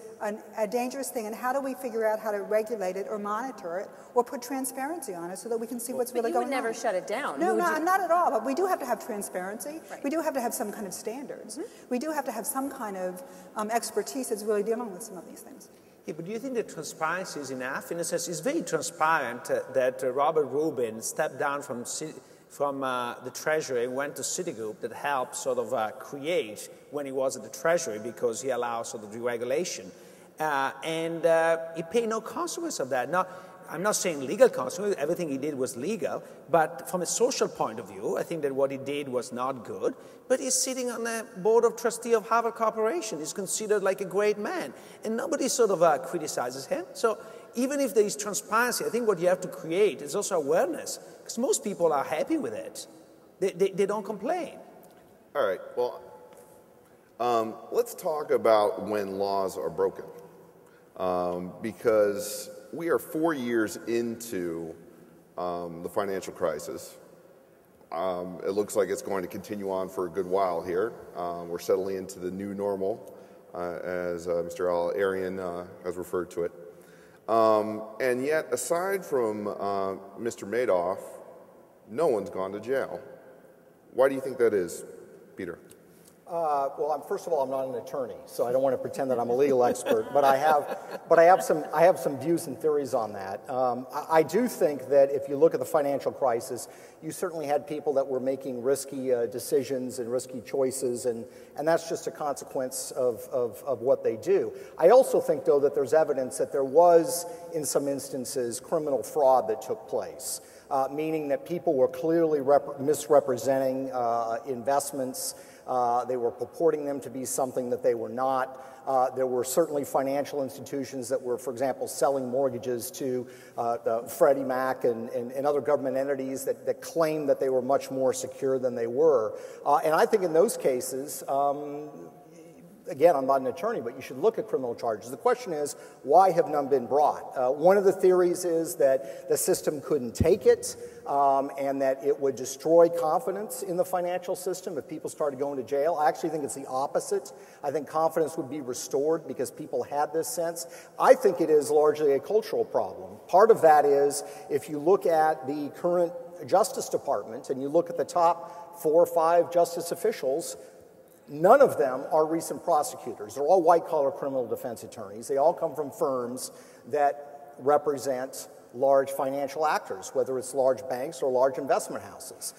a dangerous thing, and how do we figure out how to regulate it or monitor it or put transparency on it so that we can see what's really going on? But you would never shut it down. No, not at all, but we do have to have transparency. Right. We do have to have some kind of standards. We do have to have some kind of expertise that's really dealing with some of these things. Yeah, but do you think that transparency is enough? In a sense, it's very transparent that Robert Rubin stepped down from the Treasury and went to Citigroup, that helped sort of create when he was at the Treasury, because he allowed sort of deregulation. And he paid no consequence of that. Now, I'm not saying legal consequences. Everything he did was legal. But from a social point of view, I think that what he did was not good. But he's sitting on the board of trustees of Harvard Corporation. He's considered like a great man. And nobody sort of criticizes him. So even if there is transparency, I think what you have to create is also awareness. Because most people are happy with it. They don't complain. All right. Well, let's talk about when laws are broken. Because we are 4 years into the financial crisis. It looks like it's going to continue on for a good while here. We're settling into the new normal, as Mr. Al-Arian has referred to it. And yet, aside from Mr. Madoff, no one's gone to jail. Why do you think that is, Peter? Well, first of all, I'm not an attorney, so I don't want to pretend that I'm a legal expert. But I have some views and theories on that. I do think that if you look at the financial crisis, you certainly had people that were making risky decisions and risky choices, and that's just a consequence of what they do. I also think, though, that there's evidence that there was, in some instances, criminal fraud that took place, meaning that people were clearly misrepresenting investments. They were purporting them to be something that they were not. There were certainly financial institutions that were, for example, selling mortgages to Freddie Mac and other government entities that claimed that they were much more secure than they were. And I think in those cases, again, I'm not an attorney, but you should look at criminal charges. The question is, why have none been brought? One of the theories is that the system couldn't take it, and that it would destroy confidence in the financial system if people started going to jail. I actually think it's the opposite. I think confidence would be restored because people had this sense. I think it is largely a cultural problem. Part of that is, if you look at the current Justice Department and you look at the top 4 or 5 justice officials, none of them are recent prosecutors. They're all white-collar criminal defense attorneys. They all come from firms that represent large financial actors, whether it's large banks or large investment houses.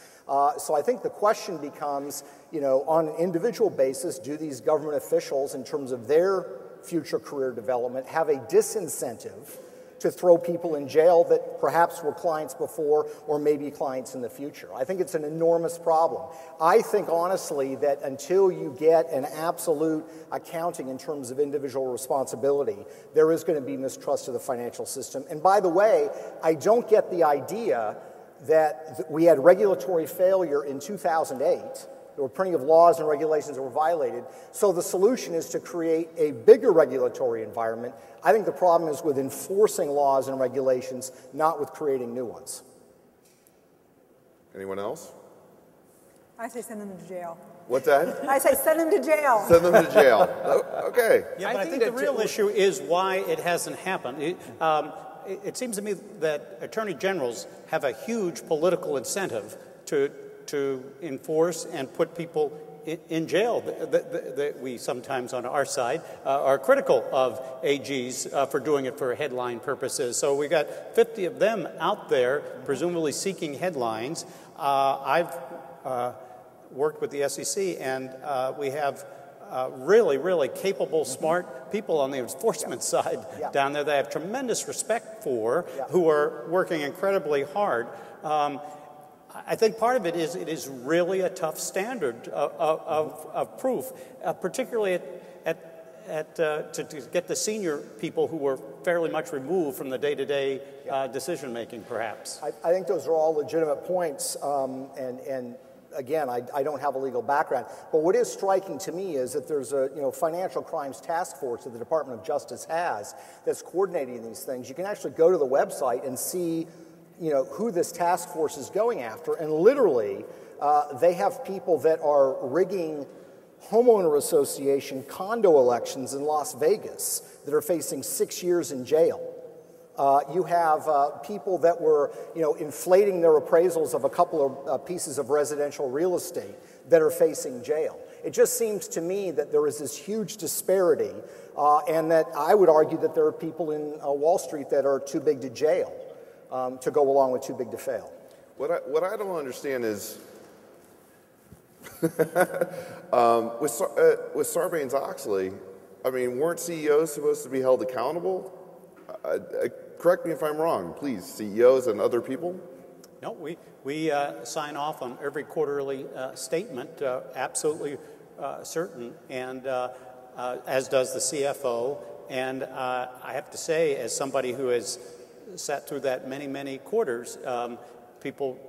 So I think the question becomes, on an individual basis, do these government officials, in terms of their future career development, have a disincentive to throw people in jail that perhaps were clients before or maybe clients in the future? I think it's an enormous problem. I think, honestly, that until you get an absolute accounting in terms of individual responsibility, there is going to be mistrust of the financial system. And by the way, I don't get the idea that we had regulatory failure in 2008. There were plenty of laws and regulations that were violated. So the solution is to create a bigger regulatory environment. I think the problem is with enforcing laws and regulations, not with creating new ones. Anyone else? I say send them to jail. What's that? I say send them to jail. Send them to jail. Okay. Yeah, but I think the real issue is why it hasn't happened. It seems to me that attorney generals have a huge political incentive to enforce and put people in jail. We sometimes on our side are critical of AGs for doing it for headline purposes. So we got 50 of them out there, presumably seeking headlines. I've worked with the SEC, and we have really, really capable, smart people on the enforcement side down there that I have tremendous respect for, who are working incredibly hard. I think part of it is really a tough standard of proof, particularly to get the senior people who were fairly much removed from the day-to-day decision making, perhaps. I think those are all legitimate points, and again, I don't have a legal background, but what is striking to me is that there's a financial crimes task force that the Department of Justice has that's coordinating these things. You can actually go to the website and see who this task force is going after, and literally they have people that are rigging homeowner association condo elections in Las Vegas that are facing 6 years in jail. You have people that were, inflating their appraisals of a couple of pieces of residential real estate that are facing jail. It just seems to me that there is this huge disparity, and that I would argue that there are people in Wall Street that are too big to jail to go along with too big to fail. What I don't understand is with Sarbanes-Oxley, I mean, weren't CEOs supposed to be held accountable? Correct me if I'm wrong, please, CEOs and other people? No, we sign off on every quarterly statement, absolutely certain, and as does the CFO. And I have to say, as somebody who has sat through that many quarters, people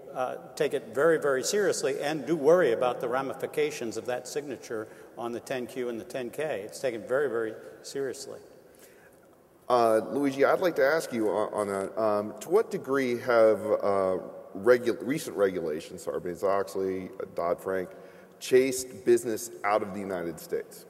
take it very, very seriously and do worry about the ramifications of that signature on the 10Q and the 10K. It's taken very, very seriously. Luigi, I'd like to ask you on that. To what degree have recent regulations, Sarbanes-Oxley, Dodd-Frank, chased business out of the United States?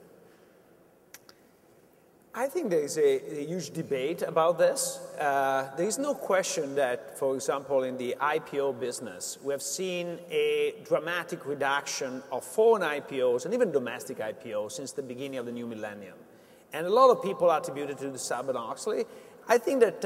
I think there is a huge debate about this. There is no question that, for example, in the IPO business, we have seen a dramatic reduction of foreign IPOs and even domestic IPOs since the beginning of the new millennium. And a lot of people attribute it to the Sarbanes-Oxley. I think that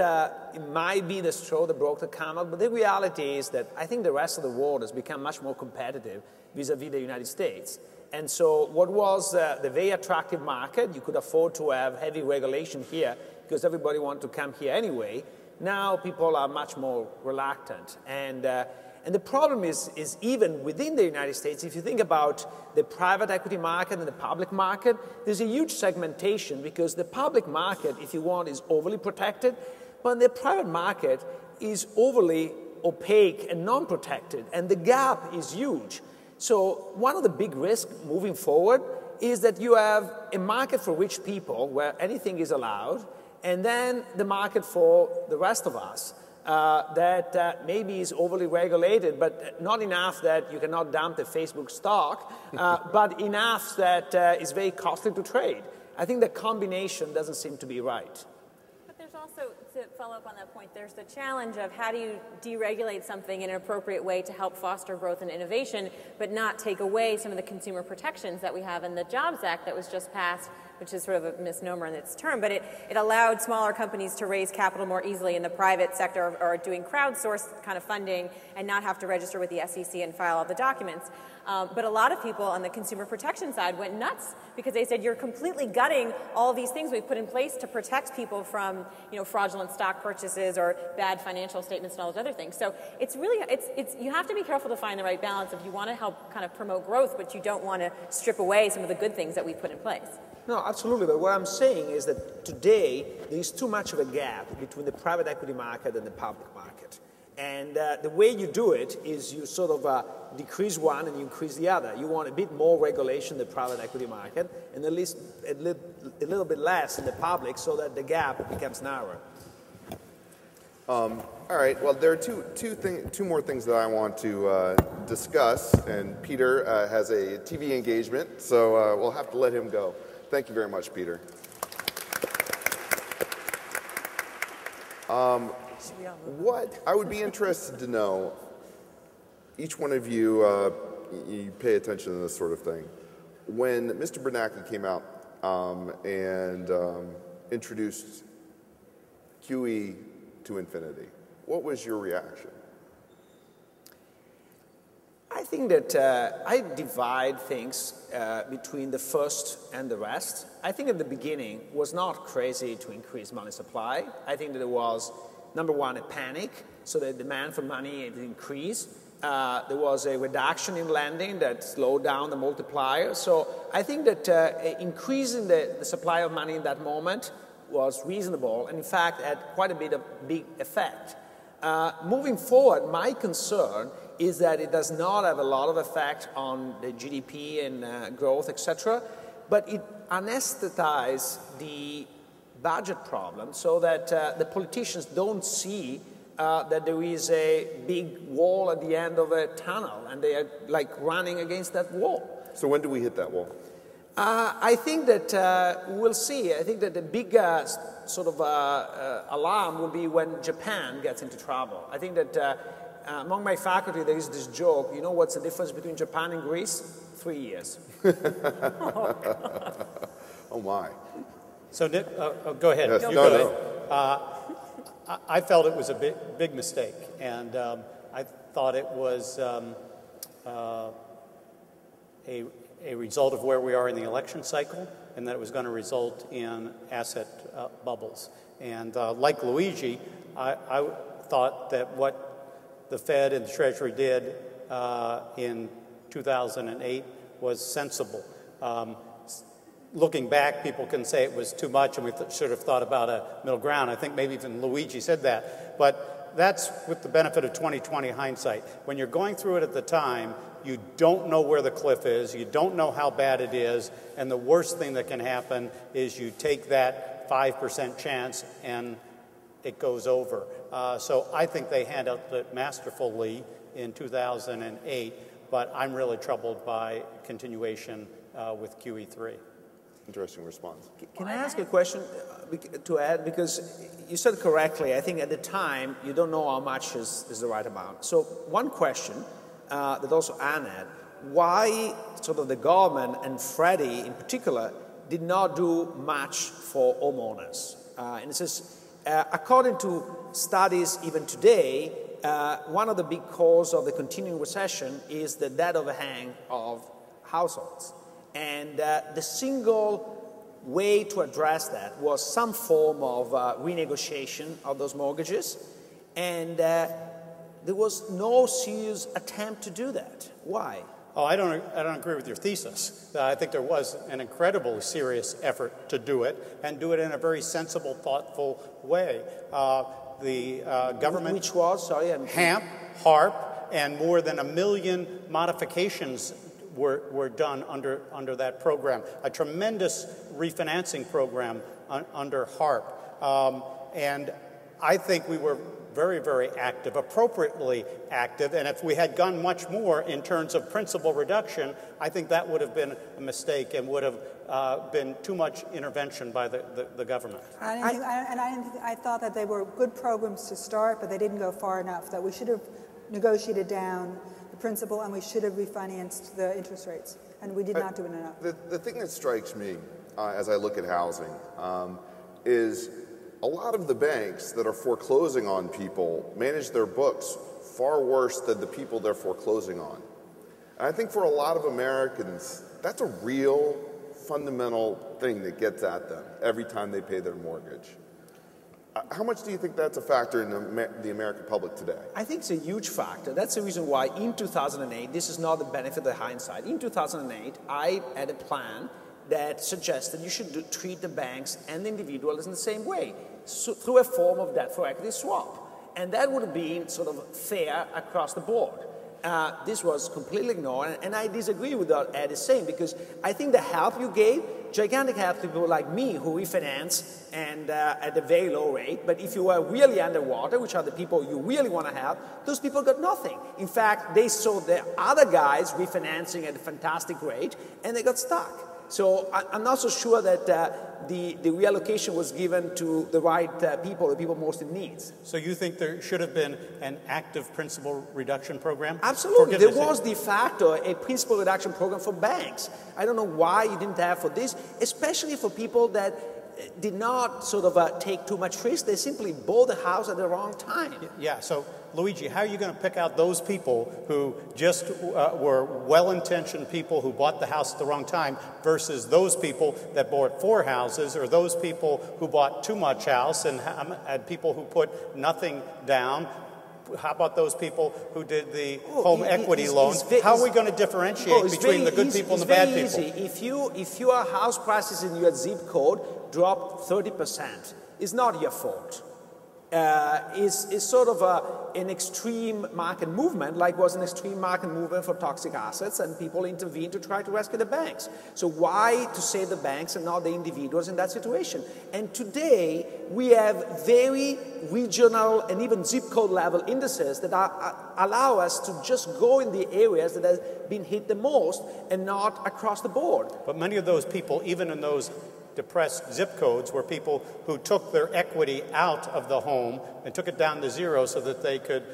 it might be the straw that broke the camel, but the reality is that I think the rest of the world has become much more competitive vis-a-vis the United States. And so what was the very attractive market, you could afford to have heavy regulation here because everybody wanted to come here anyway. Now people are much more reluctant. And the problem is even within the United States, if you think about the private equity market and the public market, there's a huge segmentation because the public market, if you want, is overly protected, but the private market is overly opaque and non-protected, and the gap is huge. So one of the big risks moving forward is that you have a market for rich people where anything is allowed, and then the market for the rest of us that maybe is overly regulated, but not enough that you cannot dump the Facebook stock, but enough that is very costly to trade. I think the combination doesn't seem to be right. But there's also, to follow up on that point, there's the challenge of how do you deregulate something in an appropriate way to help foster growth and innovation, but not take away some of the consumer protections that we have in the Jobs Act that was just passed, which is sort of a misnomer in its term, but it allowed smaller companies to raise capital more easily in the private sector or doing crowdsourced kind of funding and not have to register with the SEC and file all the documents. But a lot of people on the consumer protection side went nuts because they said, you're completely gutting all these things we've put in place to protect people from, fraudulent stock purchases or bad financial statements and all those other things. So it's really, you have to be careful to find the right balance if you want to help kind of promote growth, but you don't want to strip away some of the good things that we've put in place. No, absolutely. But what I'm saying is that today there is too much of a gap between the private equity market and the public market. And the way you do it is you sort of decrease one and you increase the other. You want a bit more regulation in the private equity market and at least a little bit less in the public so that the gap becomes narrower. All right. Well, there are two more things that I want to discuss, and Peter has a TV engagement, so we'll have to let him go. Thank you very much, Peter. What I would be interested to know, each one of you, you pay attention to this sort of thing. When Mr. Bernanke came out and introduced QE to infinity, what was your reaction? I think that I divide things between the first and the rest. I think at the beginning it was not crazy to increase money supply. I think that there was, number one, a panic, so the demand for money increased. There was a reduction in lending that slowed down the multiplier. So I think that increasing the supply of money in that moment was reasonable, and in fact had quite a big effect. Moving forward, my concern is that it does not have a lot of effect on the GDP and growth, etc., but it anesthetizes the budget problem so that the politicians don't see that there is a big wall at the end of a tunnel, and they are like running against that wall. So when do we hit that wall? I think that we'll see. I think that the big sort of alarm will be when Japan gets into trouble. I think that among my faculty there is this joke, you know what's the difference between Japan and Greece? 3 years. Oh my. So Nick, go ahead. Yes, no. I felt it was a big mistake, and I thought it was a result of where we are in the election cycle, and that it was going to result in asset bubbles. And like Luigi, I thought that what the Fed and the Treasury did in 2008 was sensible. Looking back, people can say it was too much and we should have thought about a middle ground. I think maybe even Luigi said that. But that's with the benefit of 20/20 hindsight. When you're going through it at the time, you don't know where the cliff is, you don't know how bad it is, and the worst thing that can happen is you take that 5% chance and it goes over. So I think they handled it masterfully in 2008, but I'm really troubled by continuation with QE3. Interesting response. Can I ask a question to add? Because you said correctly, I think at the time you don't know how much is the right amount. So one question that also Anne had, why sort of the government and Freddie in particular did not do much for homeowners? And it says, according to studies even today, one of the big causes of the continuing recession is the debt overhang of households. And the single way to address that was some form of renegotiation of those mortgages, and there was no serious attempt to do that. Why? Oh, I don't agree with your thesis. I think there was an incredibly serious effort to do it, and do it in a very sensible, thoughtful way. The government... Which was, sorry? HAMP, HARP, and more than 1 million modifications were done under that program. A tremendous refinancing program under HARP. And I think we were very, very active, appropriately active, and if we had gone much more in terms of principal reduction, I think that would have been a mistake and would have been too much intervention by the government. I thought that they were good programs to start, but they didn't go far enough, that we should have negotiated down the principal and we should have refinanced the interest rates, and we did not do it enough. The thing that strikes me as I look at housing is a lot of the banks that are foreclosing on people manage their books far worse than the people they're foreclosing on. And I think for a lot of Americans, that's a real fundamental thing that gets at them every time they pay their mortgage. How much do you think that's a factor in the American public today? I think it's a huge factor. That's the reason why in 2008, this is not the benefit of hindsight. In 2008, I had a plan that suggested you should treat the banks and the individuals in the same way, so through a form of debt for equity swap. And that would have been sort of fair across the board. This was completely ignored, and I disagree with what Ed is saying, because I think the help you gave, gigantic help to people like me who refinance and at a very low rate, but if you were really underwater, which are the people you really want to help, those people got nothing. In fact, they saw the other guys refinancing at a fantastic rate, and they got stuck. So I'm not so sure that the reallocation was given to the right people, the people most in need. So you think there should have been an active principal reduction program? Absolutely. There was de facto a principal reduction program for banks. I don't know why you didn't have for this, especially for people that did not sort of take too much risk. They simply bought the house at the wrong time. Yeah, so Luigi, how are you going to pick out those people who just were well-intentioned people who bought the house at the wrong time versus those people that bought 4 houses, or those people who bought too much house and people who put nothing down? How about those people who did the home equity loans? How are we going to differentiate between the good people and the bad people? If your house prices in your zip code drop 30%, it's not your fault. Is sort of an extreme market movement, like was an extreme market movement for toxic assets, and people intervened to try to rescue the banks. So why to save the banks and not the individuals in that situation? And today, we have very regional and even zip code level indices that allow us to just go in the areas that have been hit the most and not across the board. But many of those people, even in those depressed zip codes, were people who took their equity out of the home and took it down to zero so that they could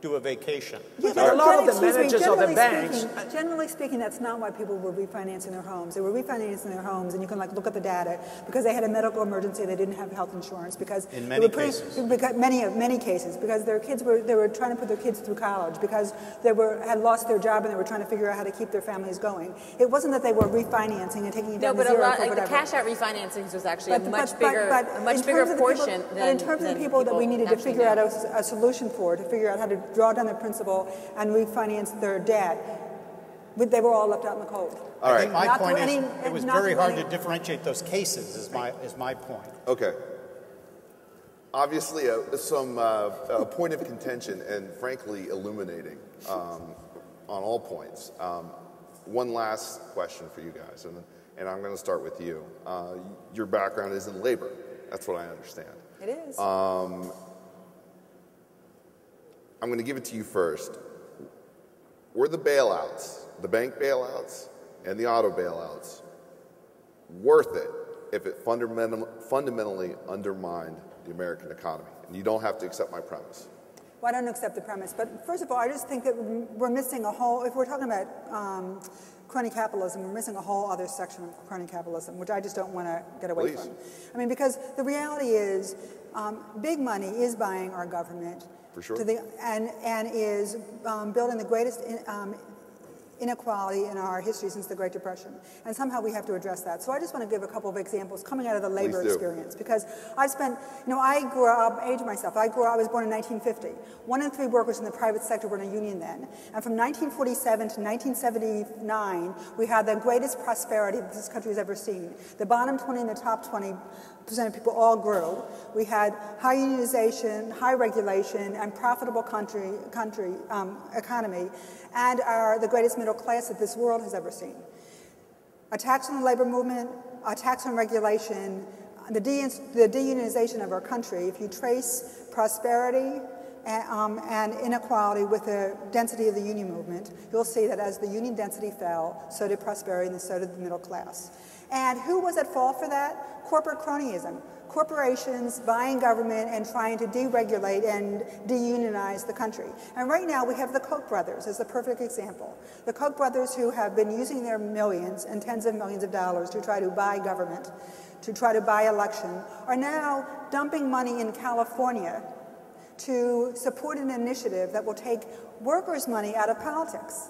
do a vacation. Yeah, but a lot of the managers of the banks... Generally speaking, that's not why people were refinancing their homes. They were refinancing their homes, and you can look at the data, because they had a medical emergency, they didn't have health insurance, because... In many cases. Many cases, because their kids they were trying to put their kids through college, because they had lost their job and they were trying to figure out how to keep their families going. It wasn't that they were refinancing and taking it down to zero. No, but the cash-out refinancings was actually a much bigger portion than... But in terms of the people that we needed to figure out a solution for, to figure out how to draw down their principal and refinance their debt, they were all left out in the cold. All right. I think my point is it was very hard to differentiate those cases, is my point. Okay. Obviously, a point of contention and frankly illuminating on all points. One last question for you guys, and I'm going to start with you. Your background is in labor. That's what I understand. It is. I'm going to give it to you first. Were the bailouts, the bank bailouts and the auto bailouts, worth it if it fundamentally undermined the American economy? And you don't have to accept my premise. Well, I don't accept the premise. But first of all, I just think that we're missing a whole, if we're talking about crony capitalism, we're missing a whole other section of crony capitalism, which I just don't want to get away from. I mean, because the reality is big money is buying our government. For sure. And is building the greatest inequality in our history since the Great Depression. And somehow we have to address that. So I just want to give a couple of examples coming out of the labor experience. Because I spent, I grew up, I was born in 1950. 1 in 3 workers in the private sector were in a union then. And from 1947 to 1979, we had the greatest prosperity that this country has ever seen. The bottom 20 and the top 20% of people all grew. We had high unionization, high regulation, and profitable economy, and the greatest middle class that this world has ever seen. Attacks on the labor movement, attacks on regulation, the deunionization of our country. If you trace prosperity and inequality with the density of the union movement, you'll see that as the union density fell, so did prosperity and so did the middle class. And who was at fault for that? Corporate cronyism. Corporations buying government and trying to deregulate and deunionize the country. And right now we have the Koch brothers as the perfect example. The Koch brothers, who have been using their millions and tens of millions of dollars to try to buy government, to try to buy election, are now dumping money in California to support an initiative that will take workers' money out of politics.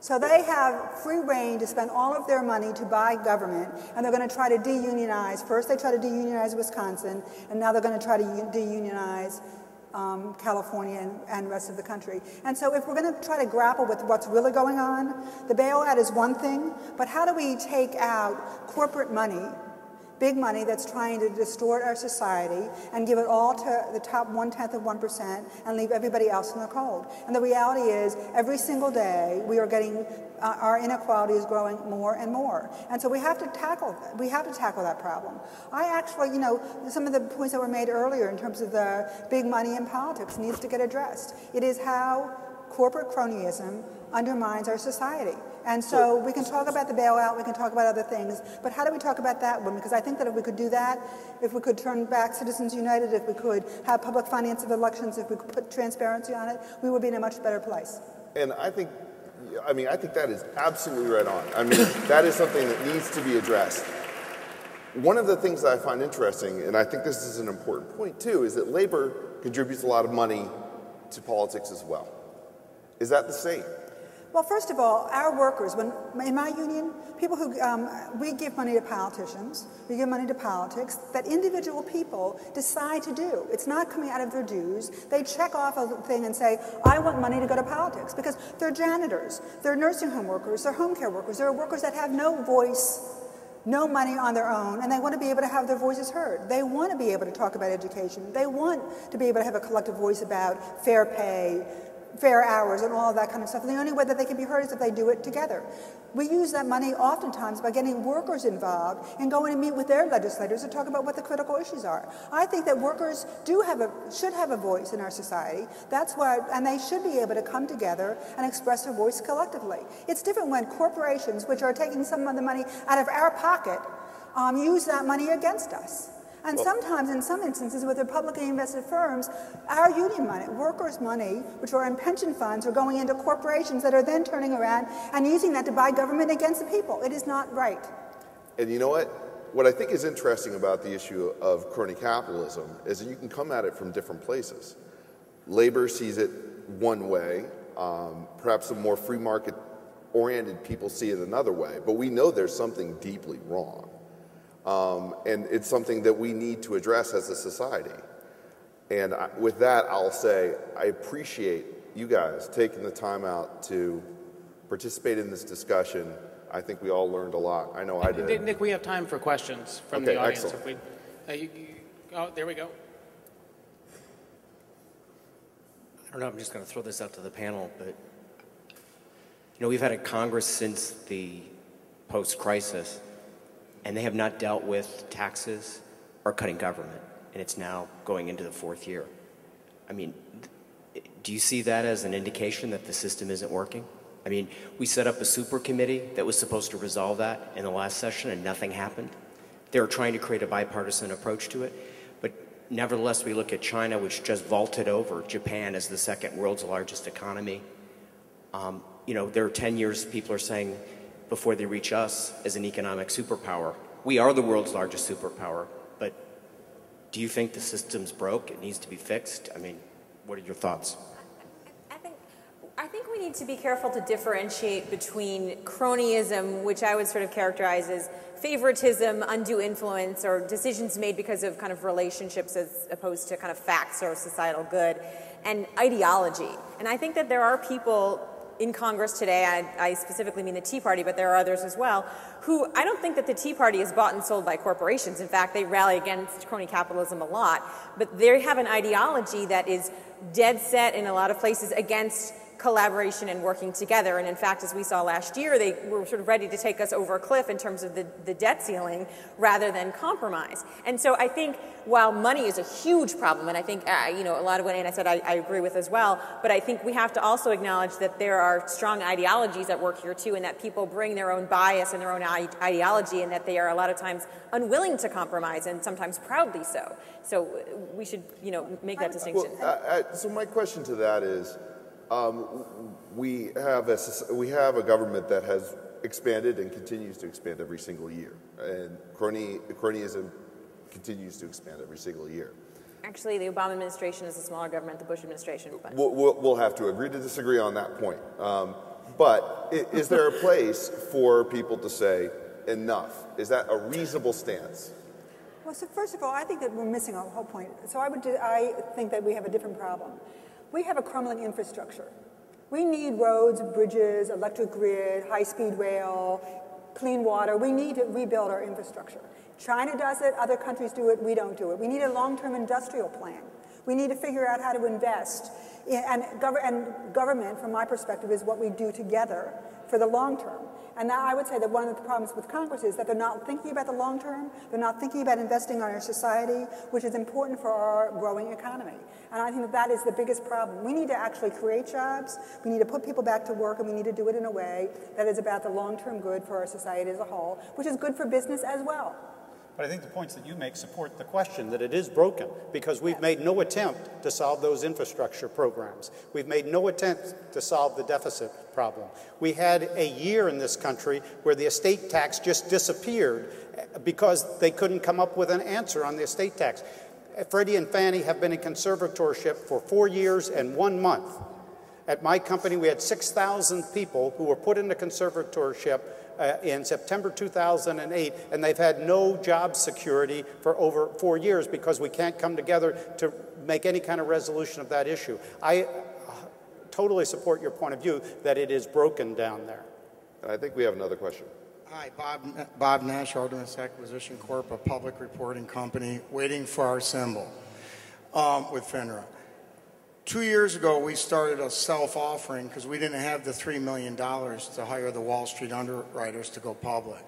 So they have free rein to spend all of their money to buy government, and they're going to try to deunionize. First they try to deunionize Wisconsin, and now they're going to try to deunionize California and the rest of the country. And so if we're going to try to grapple with what's really going on, the bailout is one thing, but how do we take out corporate money, big money that's trying to distort our society, and give it all to the top 1/10 of 1% and leave everybody else in the cold? And the reality is, every single day we are getting, our inequality is growing more and more. And so we have to tackle that problem. I actually, some of the points that were made earlier in terms of the big money in politics needs to get addressed. It is how corporate cronyism undermines our society. And so we can talk about the bailout, we can talk about other things, but how do we talk about that one? Because I think that if we could do that, if we could turn back Citizens United, if we could have public finance of elections, if we could put transparency on it, we would be in a much better place. And I think that is absolutely right on. I mean, that is something that needs to be addressed. One of the things that I find interesting, and I think this is an important point too, is that labor contributes a lot of money to politics as well. Is that the same? Well, first of all, our workers, in my union, people who, we give money to politicians, we give money to politics that individual people decide to do. It's not coming out of their dues. They check off a thing and say, I want money to go to politics, because they're janitors, they're nursing home workers, they're home care workers, they're workers that have no voice, no money on their own, and they want to be able to have their voices heard. They want to be able to talk about education. They want to be able to have a collective voice about fair pay, fair hours, and all of that kind of stuff. And the only way that they can be heard is if they do it together. We use that money oftentimes by getting workers involved and going to meet with their legislators to talk about what the critical issues are. I think that workers should have a voice in our society. That's why, and they should be able to come together and express their voice collectively. It's different when corporations, which are taking some of the money out of our pocket, use that money against us. And sometimes, in some instances, with the publicly invested firms, our union money, workers' money, which are in pension funds, are going into corporations that are then turning around and using that to buy government against the people. It is not right. And you know what? What I think is interesting about the issue of crony capitalism is that you can come at it from different places. Labor sees it one way. Perhaps the more free market-oriented people see it another way. But we know there's something deeply wrong. And it's something that we need to address as a society. And with that, I'll say I appreciate you guys taking the time out to participate in this discussion. I think we all learned a lot. I know I did. Nick, we have time for questions from the audience. Excellent. Oh, there we go. I don't know, I'm just going to throw this out to the panel, but we've had a Congress since the post-crisis, and they have not dealt with taxes or cutting government, and it's now going into the fourth year. I mean, do you see that as an indication that the system isn't working? I mean, we set up a super committee that was supposed to resolve that in the last session, and nothing happened. They were trying to create a bipartisan approach to it, but nevertheless, we look at China, which just vaulted over Japan as the second world's largest economy. There are 10 years people are saying before they reach us as an economic superpower. We are the world's largest superpower, but do you think the system's broke? It needs to be fixed? I mean, what are your thoughts? I think we need to be careful to differentiate between cronyism, which I would sort of characterize as favoritism, undue influence, or decisions made because of kind of relationships as opposed to kind of facts or societal good, and ideology. And I think that there are people in Congress today, I specifically mean the Tea Party, but there are others as well, who I don't think that the Tea Party is bought and sold by corporations. In fact, they rally against crony capitalism a lot. But they have an ideology that is dead set in a lot of places against collaboration and working together. And in fact, as we saw last year, they were sort of ready to take us over a cliff in terms of the debt ceiling rather than compromise. And so I think while money is a huge problem, and I think, a lot of what Anna said I agree with as well, but I think we have to also acknowledge that there are strong ideologies at work here too, and that people bring their own bias and their own ideology, and that they are a lot of times unwilling to compromise, and sometimes proudly so. So we should, make that distinction. Well, so my question to that is, we have a government that has expanded and continues to expand every single year, and cronyism continues to expand every single year. Actually, the Obama administration is a smaller government than the Bush administration. But. We'll have to agree to disagree on that point. But is there a place for people to say enough? Is that a reasonable stance? Well, so first of all, I think that we're missing a whole point. So I think that we have a different problem. We have a crumbling infrastructure. We need roads, bridges, electric grid, high-speed rail, clean water. We need to rebuild our infrastructure. China does it, other countries do it, we don't do it. We need a long-term industrial plan. We need to figure out how to invest. And government, from my perspective, is what we do together for the long term. And I would say that one of the problems with Congress is that they're not thinking about the long term. They're not thinking about investing in our society, which is important for our growing economy. And I think that that is the biggest problem. We need to actually create jobs. We need to put people back to work, and we need to do it in a way that is about the long-term good for our society as a whole, which is good for business as well. But I think the points that you make support the question that it is broken, because we've made no attempt to solve those infrastructure programs. We've made no attempt to solve the deficit problem. We had a year in this country where the estate tax just disappeared because they couldn't come up with an answer on the estate tax. Freddie and Fannie have been in conservatorship for 4 years and 1 month. At my company, we had 6,000 people who were put into conservatorship in September 2008, and they've had no job security for over 4 years because we can't come together to make any kind of resolution of that issue. I totally support your point of view that it is broken down there. I think we have another question. Hi, Bob Nash, Artemis Acquisition Corp., a public reporting company, waiting for our symbol with FINRA. 2 years ago, we started a self-offering because we didn't have the $3 million to hire the Wall Street underwriters to go public.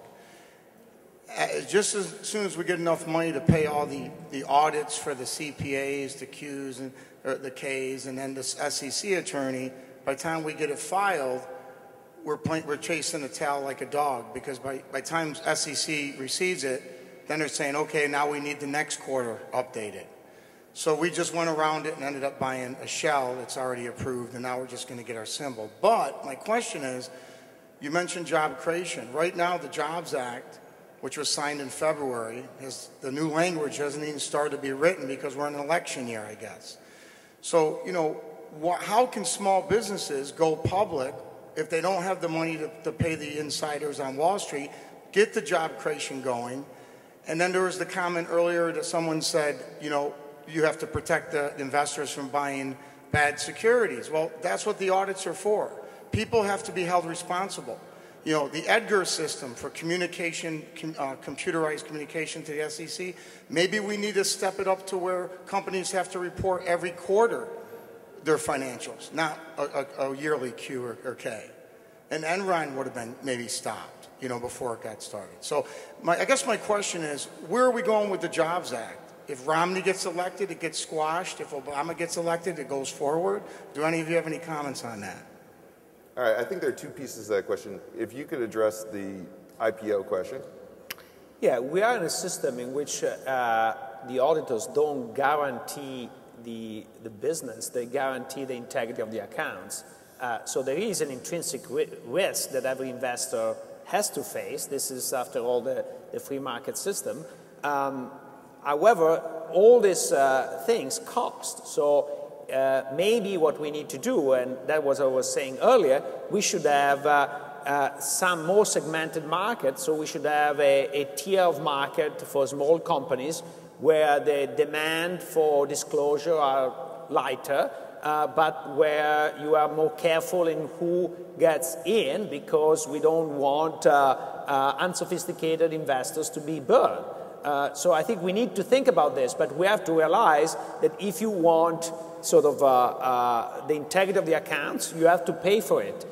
Just as soon as we get enough money to pay all the audits for the CPAs, the Qs, and the Ks, and then the SEC attorney, by the time we get it filed, we're chasing the tail like a dog, because by the time SEC receives it, then they're saying, okay, now we need the next quarter updated. So we just went around it and ended up buying a shell that's already approved, and now we're just going to get our symbol. But my question is, you mentioned job creation. Right now, the Jobs Act, which was signed in February, the new language hasn't even started to be written because we're in an election year, I guess. So, you know, how can small businesses go public if they don't have the money to pay the insiders on Wall Street, get the job creation going? And then there was the comment earlier that someone said, you know, you have to protect the investors from buying bad securities. Well, that's what the audits are for. People have to be held responsible. You know, the Edgar system for communication, computerized communication to the SEC, maybe we need to step it up to where companies have to report every quarter their financials, not a yearly Q or K. And Enron would have been maybe stopped, you know, before it got started. So I guess my question is, where are we going with the Jobs Act? If Romney gets elected, it gets squashed. If Obama gets elected, it goes forward. Do any of you have any comments on that? All right, I think there are two pieces to that question. If you could address the IPO question. Yeah, we are in a system in which the auditors don't guarantee the business, they guarantee the integrity of the accounts. So there is an intrinsic risk that every investor has to face. This is, after all, the free market system. However, all these things cost. So maybe what we need to do, and that was what I was saying earlier, we should have some more segmented market. So we should have a tier of market for small companies where the demand for disclosure are lighter, but where you are more careful in who gets in, because we don't want unsophisticated investors to be burned. So I think we need to think about this, but we have to realize that if you want sort of the integrity of the accounts, you have to pay for it.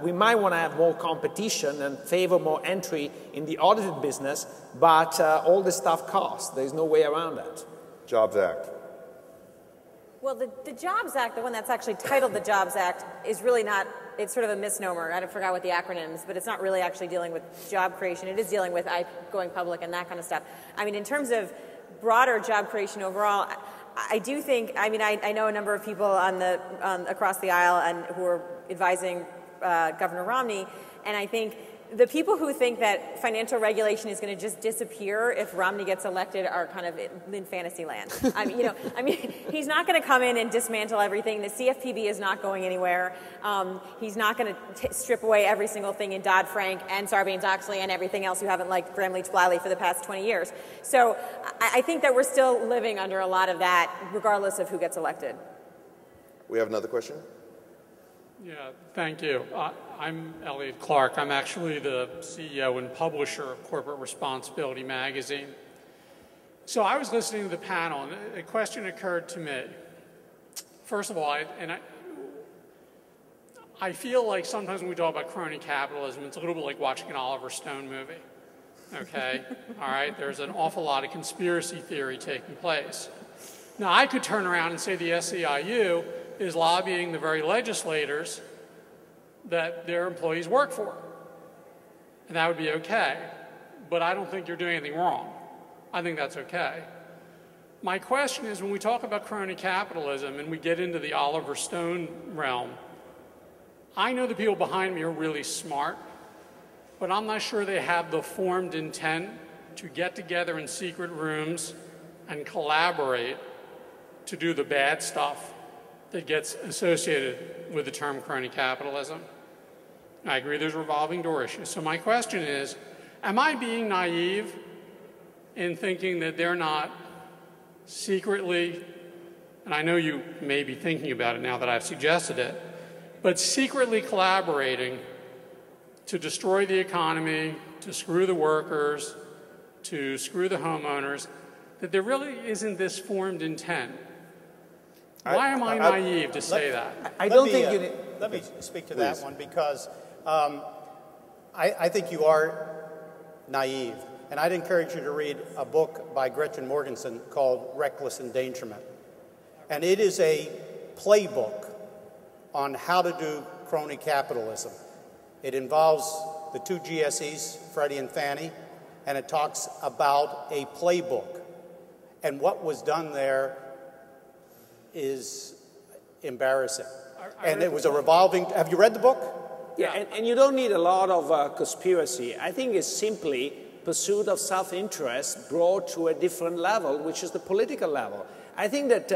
We might want to have more competition and favor more entry in the audited business, but all this stuff costs. There's no way around that. Jobs Act. Well, the Jobs Act, the one that's actually titled the Jobs Act, is really not, it's sort of a misnomer. I forgot what the acronym is, but it's not really actually dealing with job creation. It is dealing with going public and that kind of stuff. I mean, in terms of broader job creation overall, I do think, I mean, I know a number of people across the aisle and who are advising Governor Romney, and I think the people who think that financial regulation is going to just disappear if Romney gets elected are kind of in fantasy land. I mean, he's not going to come in and dismantle everything. The CFPB is not going anywhere. He's not going to strip away every single thing in Dodd-Frank and Sarbanes-Oxley and everything else you haven't liked Gramm-Leach-Bliley for the past 20 years. So I think that we're still living under a lot of that, regardless of who gets elected. We have another question. Yeah, thank you. I'm Elliot Clark. I'm actually the CEO and publisher of Corporate Responsibility magazine. So I was listening to the panel, and a question occurred to me. First of all, I feel like sometimes when we talk about crony capitalism, it's a little bit like watching an Oliver Stone movie, okay? All right, there's an awful lot of conspiracy theory taking place. Now, I could turn around and say the SEIU is lobbying the very legislators that their employees work for, and that would be okay. But I don't think you're doing anything wrong. I think that's okay. My question is, when we talk about crony capitalism and we get into the Oliver Stone realm, I know the people behind me are really smart, but I'm not sure they have the formed intent to get together in secret rooms and collaborate to do the bad stuff that gets associated with the term crony capitalism. I agree there's revolving door issues. So my question is, am I being naive in thinking that they're not secretly, and I know you may be thinking about it now that I've suggested it, but secretly collaborating to destroy the economy, to screw the workers, to screw the homeowners, that there really isn't this formed intent? Why am I naive to say that? I don't think you need... Let me speak to that one, because I think you are naive. And I'd encourage you to read a book by Gretchen Morgenson called Reckless Endangerment. And it is a playbook on how to do crony capitalism. It involves the two GSEs, Freddie and Fannie, and it talks about a playbook. And what was done there is embarrassing. And it was a revolving... Have you read the book? Yeah, and you don't need a lot of conspiracy. I think it's simply pursuit of self-interest brought to a different level, which is the political level. I think that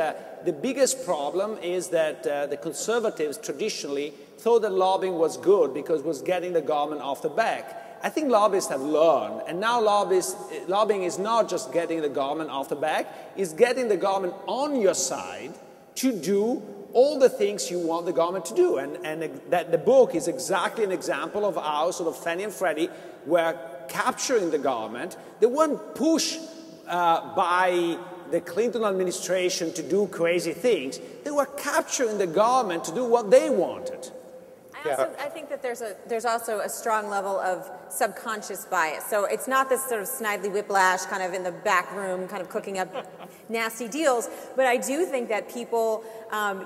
the biggest problem is that the conservatives traditionally thought that lobbying was good because it was getting the government off the back. I think lobbyists have learned, and now lobbying is not just getting the government off the back, it's getting the government on your side to do all the things you want the government to do. And that the book is exactly an example of how sort of Fannie and Freddie were capturing the government. They weren't pushed by the Clinton administration to do crazy things. They were capturing the government to do what they wanted. I think that there's also a strong level of subconscious bias. So it's not this sort of snidely whiplash kind of in the back room kind of cooking up nasty deals, but I do think that people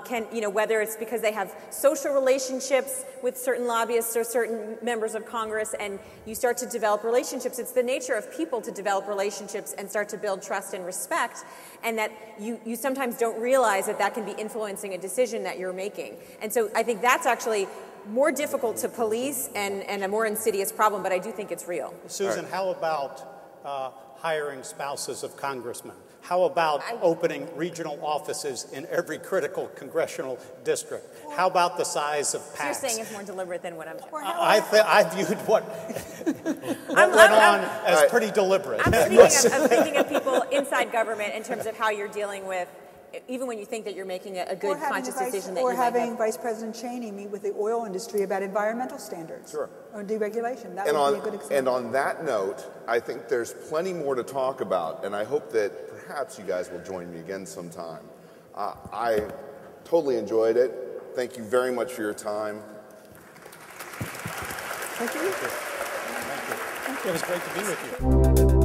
can, you know, whether it's because they have social relationships with certain lobbyists or certain members of Congress, and you start to develop relationships. It's the nature of people to develop relationships and start to build trust and respect, and that you sometimes don't realize that that can be influencing a decision that you're making. And so I think that's actually more difficult to police and a more insidious problem, but I do think it's real. Susan, how about hiring spouses of congressmen? How about opening regional offices in every critical congressional district? How about the size of PACs? So you're saying it's more deliberate than what I'm saying. I viewed what went on as pretty deliberate. I'm thinking of people inside government in terms of how you're dealing with, even when you think that you're making a good conscious decision that you might have. Or having Vice President Cheney meet with the oil industry about environmental standards. Sure. Or deregulation. That would be a good example. And on that note, I think there's plenty more to talk about, and I hope that perhaps you guys will join me again sometime. I totally enjoyed it. Thank you very much for your time. Thank you. Thank you. It was great to be with you.